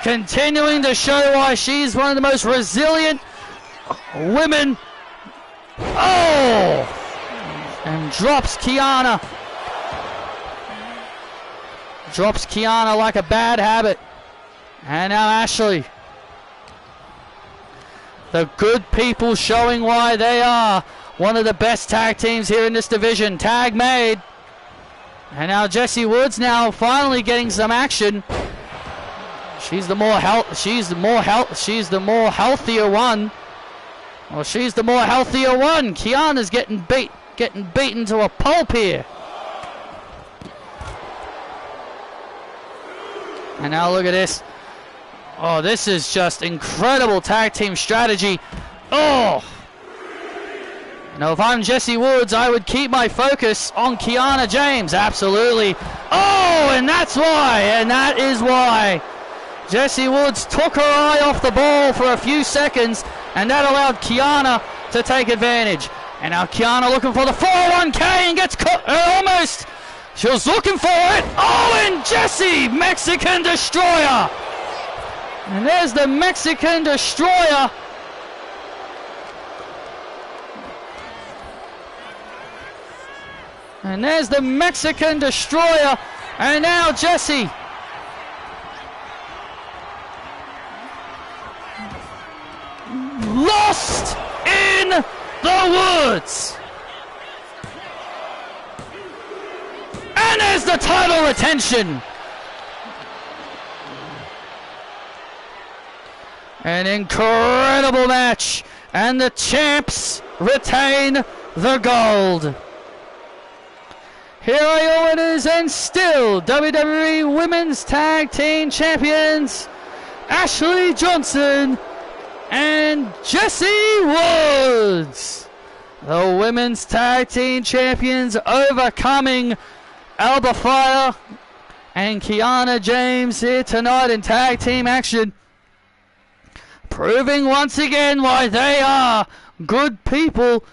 continuing to show why she's one of the most resilient women. Oh! And drops Kiana. Drops Kiana like a bad habit. And now Ashley. The good people showing why they are one of the best tag teams here in this division. Tag made. And now Jessie Woods now finally getting some action. She's the more healthier one. Well, she's the more healthier one. Kiana's getting beaten to a pulp here. And now look at this. Oh, this is just incredible tag team strategy. Oh! Now, if I'm Jessie Woods, I would keep my focus on Kiana James. Absolutely. Oh, and that's why. And that is why. Jessie Woods took her eye off the ball for a few seconds, and that allowed Kiana to take advantage. And now Kiana looking for the 401k and gets caught almost. She was looking for it. Oh, and Jessie, Mexican Destroyer. And there's the Mexican Destroyer. And there's the Mexican Destroyer. And now Jessie. Lost in the woods. And there's the title retention. An incredible match. And the champs retain the gold. Here are your winners and still WWE Women's Tag Team Champions, Ashley Johnson and Jessie Woods. The Women's Tag Team Champions overcoming Alba Fire and Kiana James here tonight in tag team action. Proving once again why they are good people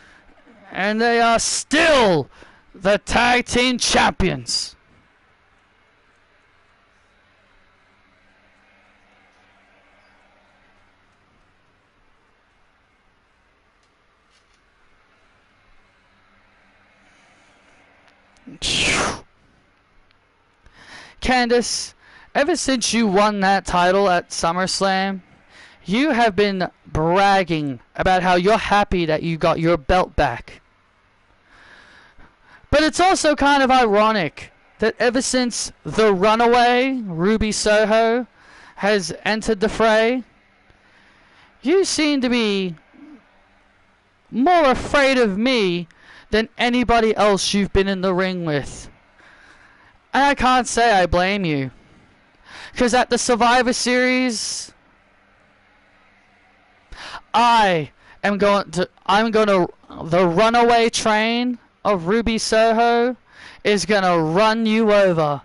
and they are still the tag team champions. Candice, ever since you won that title at SummerSlam, you have been bragging about how you're happy that you got your belt back. But it's also kind of ironic that ever since the runaway, Ruby Soho, has entered the fray, you seem to be more afraid of me than anybody else you've been in the ring with. And I can't say I blame you. Because at the Survivor Series, the runaway train of Ruby Soho is gonna run you over,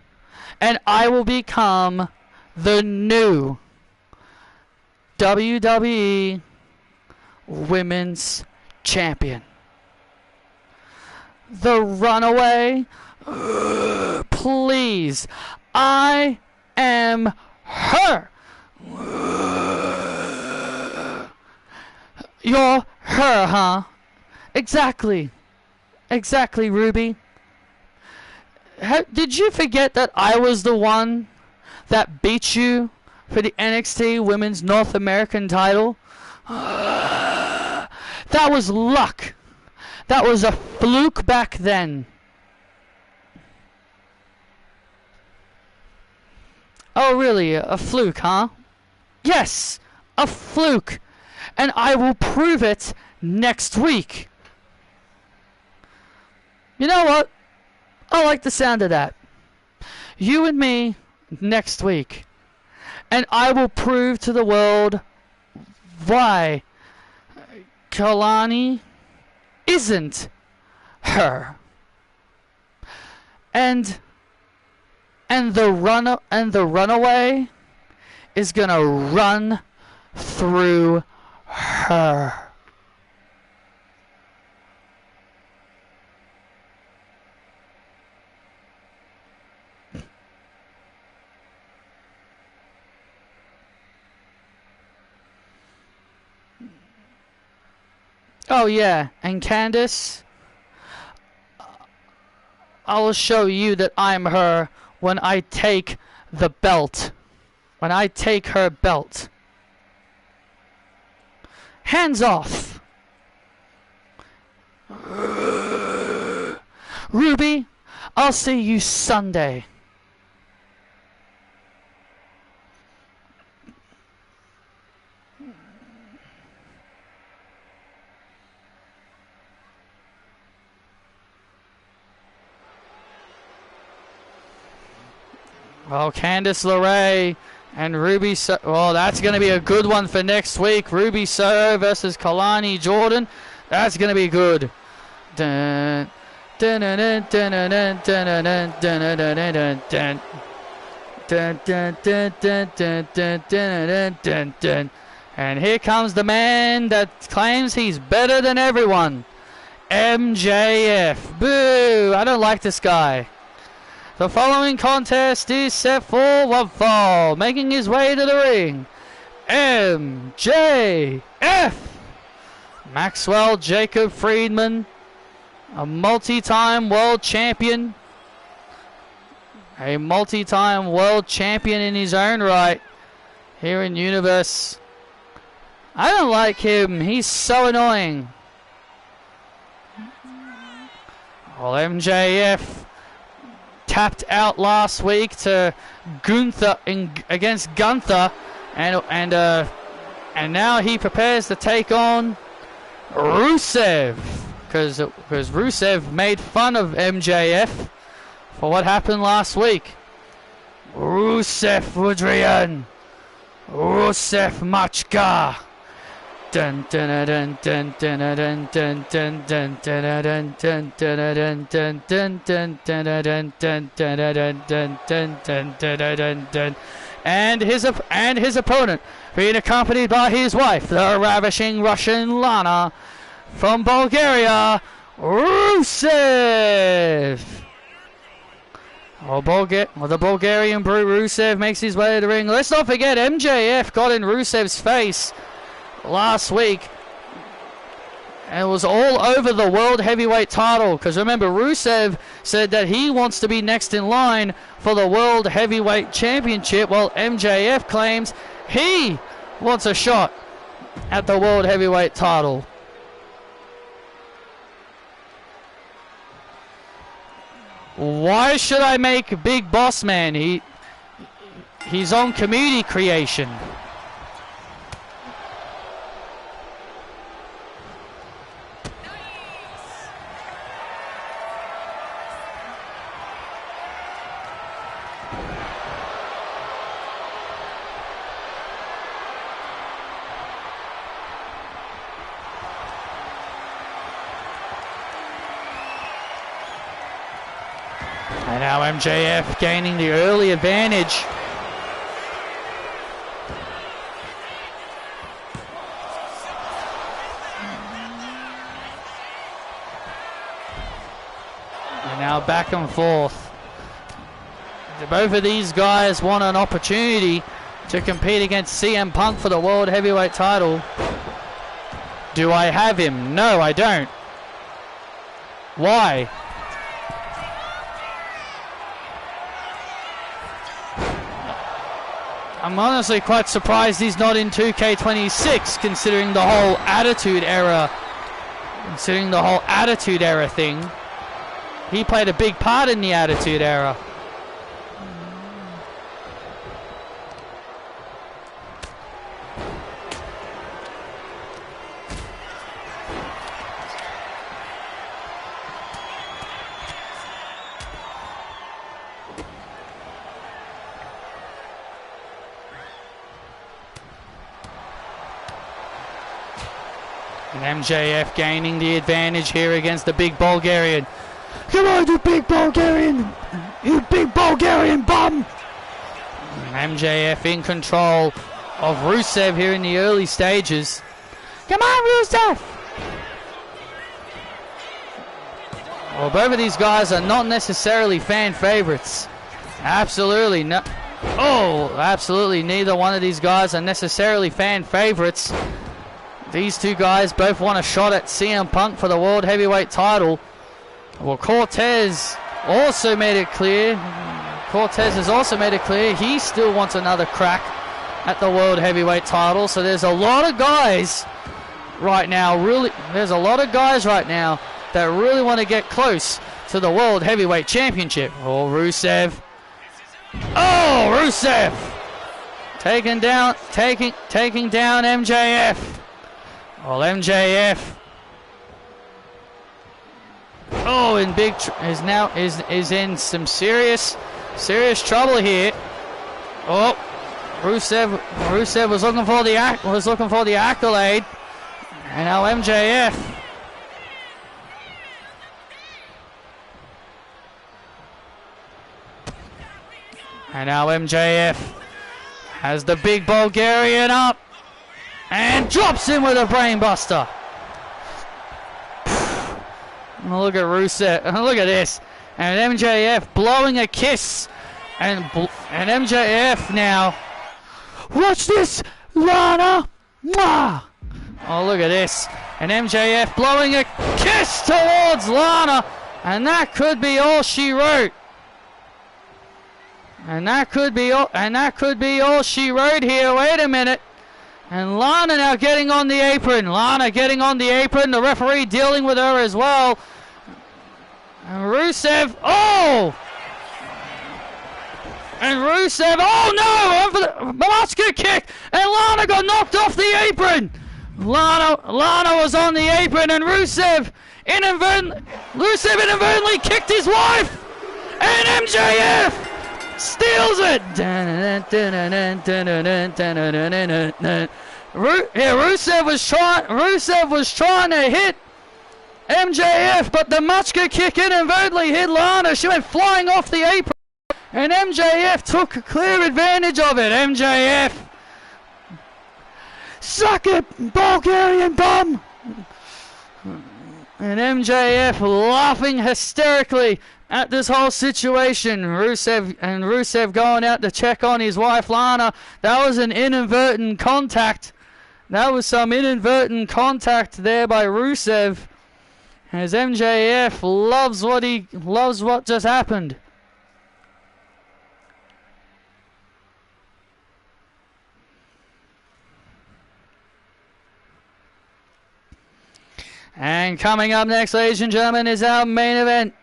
and I will become the new WWE Women's Champion. The runaway, please, I am her. You're her, huh? Exactly. Exactly, Ruby. Did you forget that I was the one that beat you for the NXT Women's North American title? That was luck. That was a fluke back then. Oh, really? A fluke, huh? Yes, a fluke. And I will prove it next week. You know what? I like the sound of that. You and me next week. And I will prove to the world why Kalani isn't her. And the runaway is gonna run through her. Oh yeah, and Candice, I will show you that I'm her when I take the belt. When I take her belt. Hands off! Ruby, I'll see you Sunday. Well, Candice LeRae and Ruby well, that's going to be a good one for next week. Ruby Soho versus Kalani Jordan. That's going to be good. Dun, dun, dun, dun, dun, dun, dun, dun, dun, dun, dun. Dun, dun, dun, dun, dun, dun, dun, dun, dun. And here comes the man that claims he's better than everyone. MJF. Boo! I don't like this guy. The following contest is set for one fall. Making his way to the ring, MJF. Maxwell Jacob Friedman, a multi-time world champion. A multi-time world champion in his own right here in Universe. I don't like him. He's so annoying. Well, MJF tapped out last week to Gunther against Gunther, and now he prepares to take on Rusev, because Rusev made fun of MJF for what happened last week. Rusev Adrian, Rusev Machka. Dun dun dun dun dun dun dun dun dun dun dun dun dun dun dun dun dun dun dun dun. And his opponent, being accompanied by his wife, the ravishing Russian Lana from Bulgaria, Rusev. The Bulgarian brute Rusev makes his way to the ring. Let's not forget MJF got in Rusev's face last week, and it was all over the World Heavyweight title, because remember, Rusev said that he wants to be next in line for the World Heavyweight Championship, while MJF claims he wants a shot at the World Heavyweight title. Why should I make Big Boss Man? He's on Community Creation. And now MJF gaining the early advantage. And now back and forth. Both of these guys want an opportunity to compete against CM Punk for the World Heavyweight title. Do I have him? No, I don't. Why? I'm honestly quite surprised he's not in 2K26, considering the whole Attitude Era. Considering the whole Attitude Era thing. He played a big part in the Attitude Era. And MJF gaining the advantage here against the big Bulgarian. Come on, you big Bulgarian! You big Bulgarian bum! And MJF in control of Rusev here in the early stages. Come on, Rusev! Well, both of these guys are not necessarily fan favorites. Absolutely no. Oh, absolutely neither one of these guys are necessarily fan favorites. These two guys both want a shot at CM Punk for the World Heavyweight title. Well, Cortez also made it clear. Cortez has also made it clear he still wants another crack at the World Heavyweight title. So there's a lot of guys right now, there's a lot of guys right now that really want to get close to the World Heavyweight Championship. Oh, Rusev. Oh, Rusev! Taking down MJF. Well, MJF. Oh, is in some serious trouble here. Oh, Rusev was looking for the accolade, and now MJF. And now MJF has the big Bulgarian up and drops him with a brainbuster. Look at Rusev. Look at this. And MJF blowing a kiss. And MJF now. Watch this, Lana. Mwah! Oh, look at this. And MJF blowing a kiss towards Lana. And that could be all she wrote. And that could be all she wrote here. Wait a minute. And Lana now getting on the apron. Lana getting on the apron. The referee dealing with her as well. And Rusev. Oh! And Rusev. Oh no! Over the Monster kick. And Lana got knocked off the apron. Lana was on the apron. And Rusev inadvertently kicked his wife. And MJF steals it. Rusev was trying to hit MJF, but the Machka kick inadvertently hit Lana. She went flying off the apron, and MJF took clear advantage of it. MJF, suck it, Bulgarian bum. And MJF laughing hysterically at this whole situation. Rusev going out to check on his wife Lana. That was an inadvertent contact. That was some inadvertent contact there by Rusev. As MJF loves what just happened. And coming up next, ladies and gentlemen, is our main event.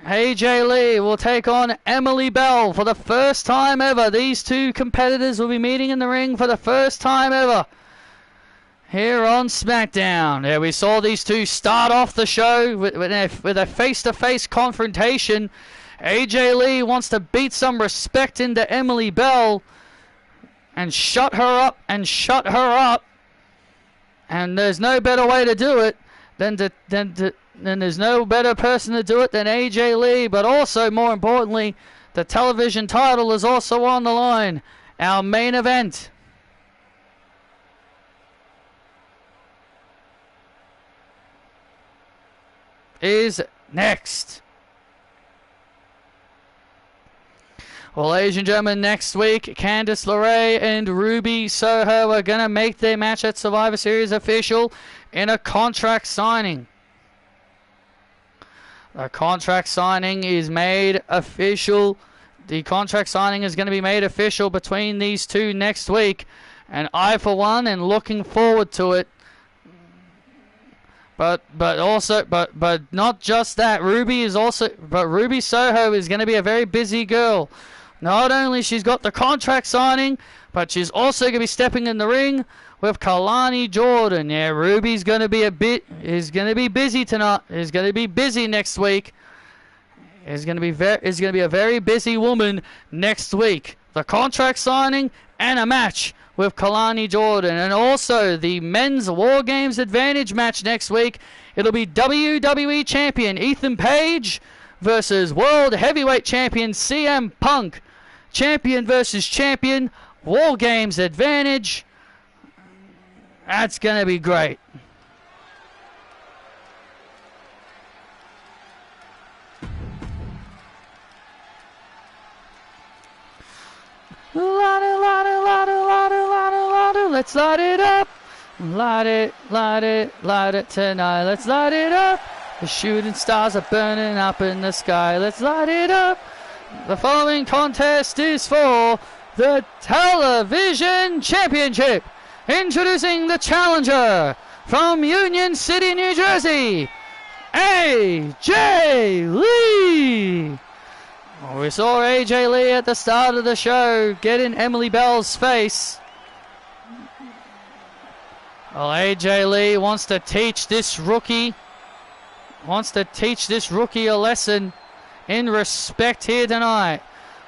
AJ Lee will take on Emily Bell for the first time ever. These two competitors will be meeting in the ring for the first time ever here on SmackDown. Yeah, we saw these two start off the show with a face-to-face confrontation. AJ Lee wants to beat some respect into Emily Bell and shut her up. And there's no better way to do it than there's no better person to do it than AJ Lee. But also, more importantly, the television title is also on the line. Our main event is next. Well, ladies and gentlemen, next week, Candice LeRae and Ruby Soho are going to make their match at Survivor Series official in a contract signing. The contract signing is made official. The contract signing is going to be made official between these two next week. And I, for one, am looking forward to it. But not just that. Ruby Soho is going to be a very busy girl. Not only she's got the contract signing, but she's also going to be stepping in the ring with Kalani Jordan. Yeah, Ruby's going to be busy tonight. Is going to be busy next week. Is going to be a very busy woman next week. The contract signing and a match with Kalani Jordan, and also the men's War Games Advantage match next week. It'll be WWE Champion Ethan Page versus World Heavyweight Champion CM Punk. Champion versus champion, War Games Advantage. That's going to be great. Let's light it up. Light it, light it, light it tonight. Let's light it up. The shooting stars are burning up in the sky. Let's light it up. The following contest is for the Television Championship. Introducing the challenger from Union City, New Jersey, AJ Lee. We saw AJ Lee at the start of the show get in Emily Bell's face. Well, AJ Lee wants to teach this rookie a lesson in respect here tonight.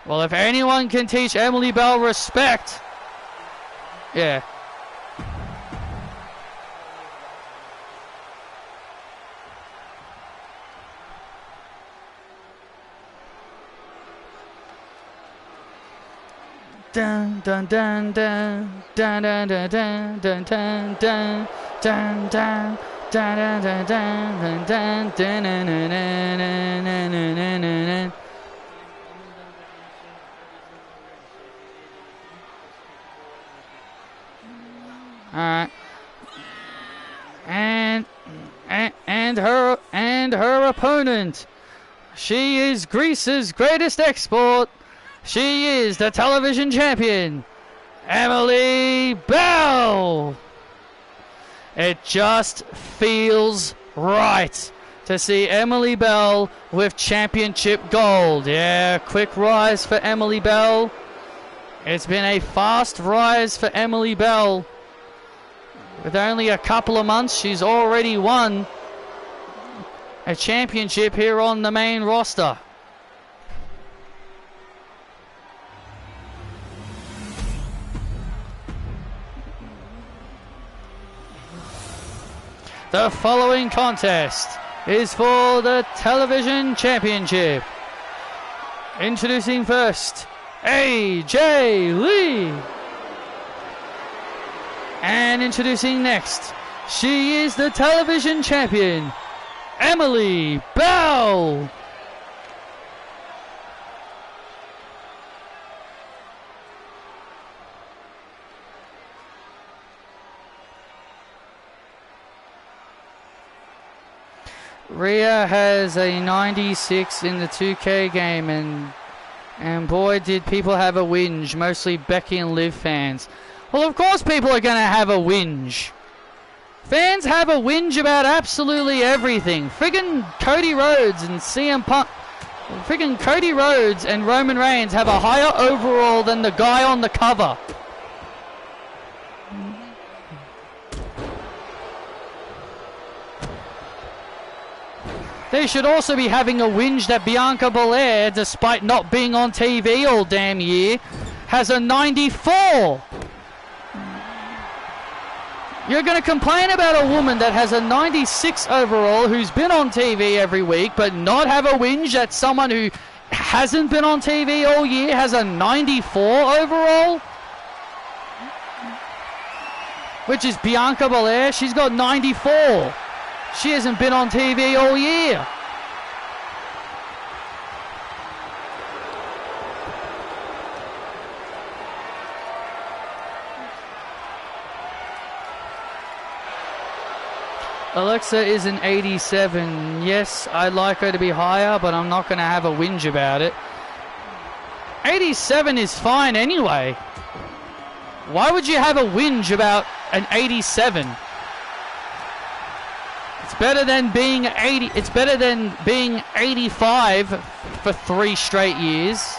Well, if anyone can teach Emily Bell respect, yeah. Dun dun dun dun dun dun dun dun dun dun dun dun dun. Dun dun dun dun dun dun dun dun. Alright. And her opponent. She is Greece's greatest export. She is the television champion, Emily Bell. It just feels right to see Emily Bell with championship gold. Yeah, quick rise for Emily Bell. It's been a fast rise for Emily Bell. With only a couple of months, she's already won a championship here on the main roster. The following contest is for the Television Championship. Introducing first, AJ Lee. And introducing next, she is the Television Champion, Emily Bell. Rhea has a 96 in the 2K game, and boy did people have a whinge, mostly Becky and Liv fans. Well, of course people are going to have a whinge. Fans have a whinge about absolutely everything. Friggin' Cody Rhodes and CM Punk, friggin' Cody Rhodes and Roman Reigns have a higher overall than the guy on the cover. They should also be having a whinge that Bianca Belair, despite not being on TV all damn year, has a 94. You're going to complain about a woman that has a 96 overall who's been on TV every week, but not have a whinge that someone who hasn't been on TV all year has a 94 overall? Which is Bianca Belair. She's got 94. She hasn't been on TV all year. Alexa is an 87. Yes, I'd like her to be higher, but I'm not going to have a whinge about it. 87 is fine anyway. Why would you have a whinge about an 87? It's better than being 80. It's better than being 85 for 3 straight years.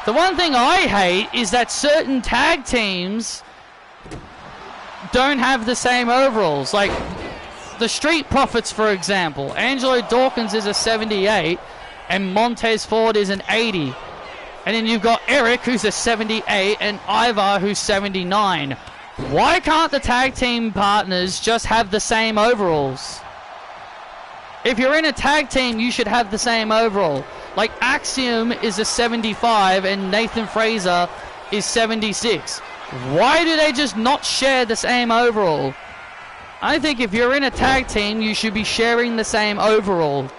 The one thing I hate is that certain tag teams don't have the same overalls. Like the Street Profits, for example. Angelo Dawkins is a 78 and Montez Ford is an 80. And then you've got Eric, who's a 78, and Ivar, who's 79. Why can't the tag team partners just have the same overalls? If you're in a tag team, you should have the same overall. Like Axiom is a 75 and Nathan Fraser is 76. Why do they just not share the same overall? I think if you're in a tag team, you should be sharing the same overall.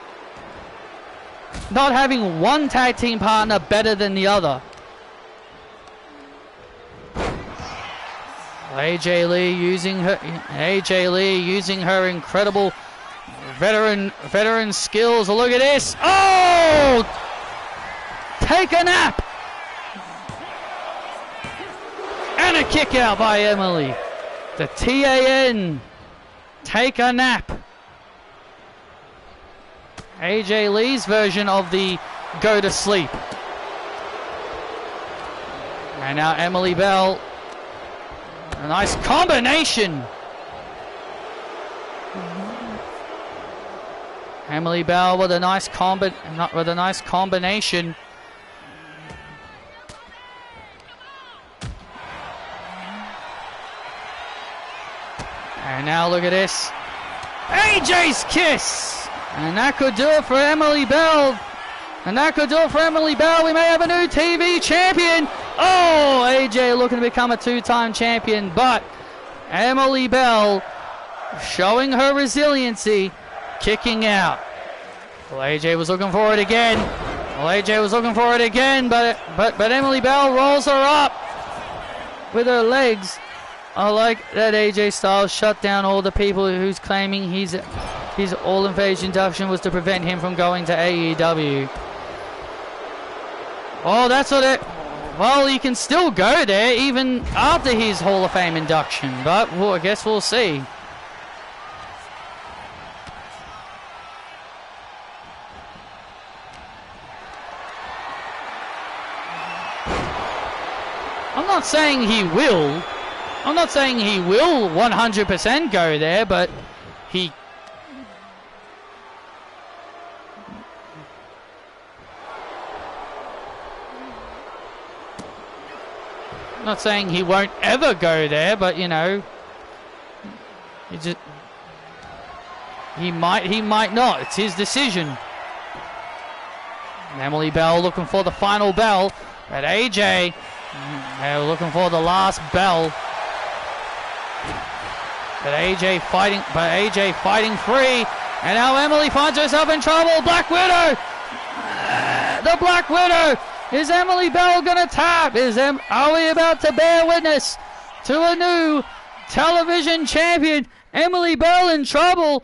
Not having one tag team partner better than the other. AJ Lee using her incredible veteran skills. Look at this. Oh! Take a nap. And a kick out by Emily. The TAN. Take a nap. AJ Lee's version of the go to sleep. And now Emily Bell. A nice combination. Emily Bell with a nice combination. And now look at this. AJ's kiss. And that could do it for Emily Bell. We may have a new TV champion. Oh, AJ looking to become a two-time champion. But Emily Bell showing her resiliency, kicking out. Well, AJ was looking for it again. But Emily Bell rolls her up with her legs. I like that AJ Styles shut down all the people who's claiming his All-in-Phase induction was to prevent him from going to AEW. Oh, that's what it... Well, he can still go there even after his Hall of Fame induction, but well, I guess we'll see. I'm not saying he will 100% go there, but he... I'm not saying he won't ever go there, but you know, he might not. It's his decision. And Emily Bell looking for the final bell, but AJ looking for the last bell. But AJ fighting free, and now Emily finds herself in trouble. Black Widow, the Black Widow. Is Emily Bell gonna tap? Are we about to bear witness to a new television champion? Emily Bell in trouble.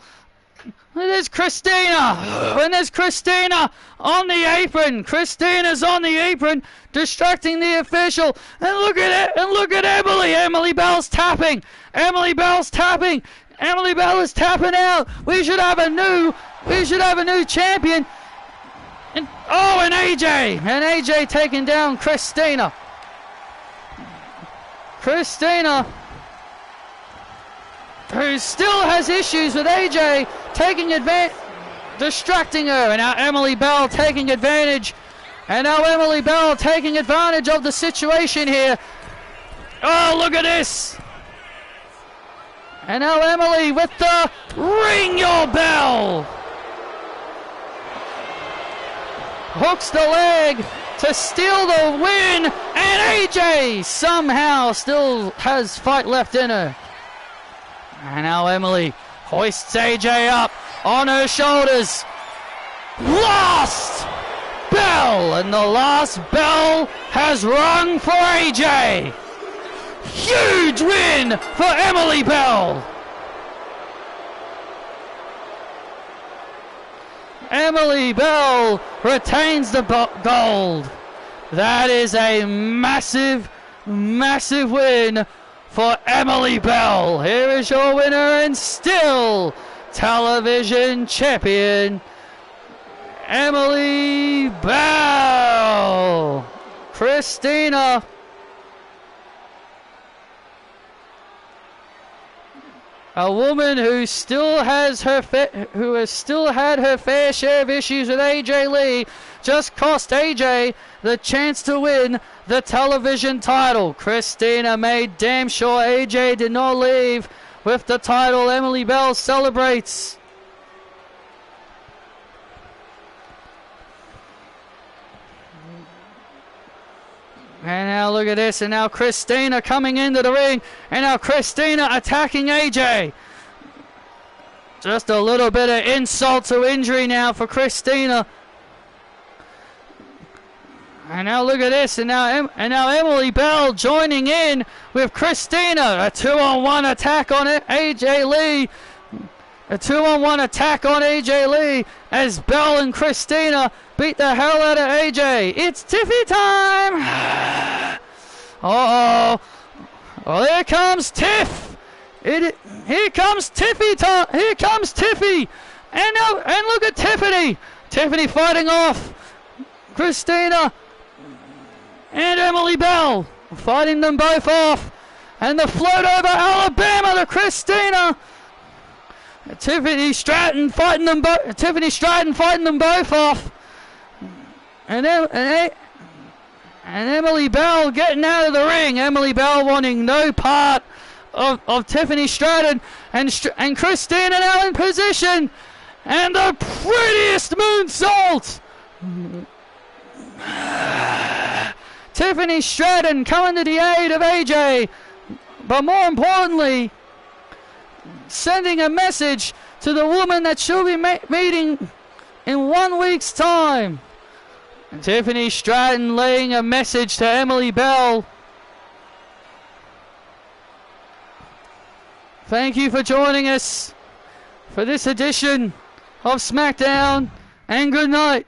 There's Christina. And there's Christina on the apron. Christina's on the apron, distracting the official. And look at it. And look at Emily. Emily Bell's tapping. Emily Bell is tapping out. We should have a new champion. And AJ taking down Christina. Christina, who still has issues with AJ, distracting her. And now Emily Bell taking advantage. of the situation here. Oh, look at this. And now Emily with the ring your bell. Hooks the leg to steal the win, and AJ somehow still has fight left in her. And now Emily hoists AJ up on her shoulders. Last bell, and the last bell has rung for AJ. Huge win for Emily Bell. Emily Bell retains the gold. That is a massive win for Emily Bell. Here is your winner and still television champion, Emily Bell. Christina, a woman who still has had her fair share of issues with AJ Lee, just cost AJ the chance to win the television title. Christina made damn sure AJ did not leave with the title. Emily Bell celebrates. And now look at this, and now Christina coming into the ring, and now Christina attacking AJ. Just a little bit of insult to injury now for Christina. And now look at this, and now Emily Bell joining in with Christina. A 2-on-1 attack on it. AJ Lee. A 2-on-1 attack on AJ Lee as Bell and Christina beat the hell out of AJ. It's Tiffy time. Uh-oh. Oh, here comes Tiff. Here comes Tiffy time. Here comes Tiffy. And look at Tiffany. Tiffany fighting off Christina and Emily Bell, fighting them both off. And the float over Alabama to Christina. Tiffany Stratton fighting them both. Off. And Emily Bell getting out of the ring. Emily Bell wanting no part of Tiffany Stratton, and Christina now in position. And the prettiest moonsault. Tiffany Stratton coming to the aid of AJ, but more importantly, sending a message to the woman that she'll be meeting in 1 week's time. And Tiffany Stratton laying a message to Emily Bell. Thank you for joining us for this edition of SmackDown, and good night.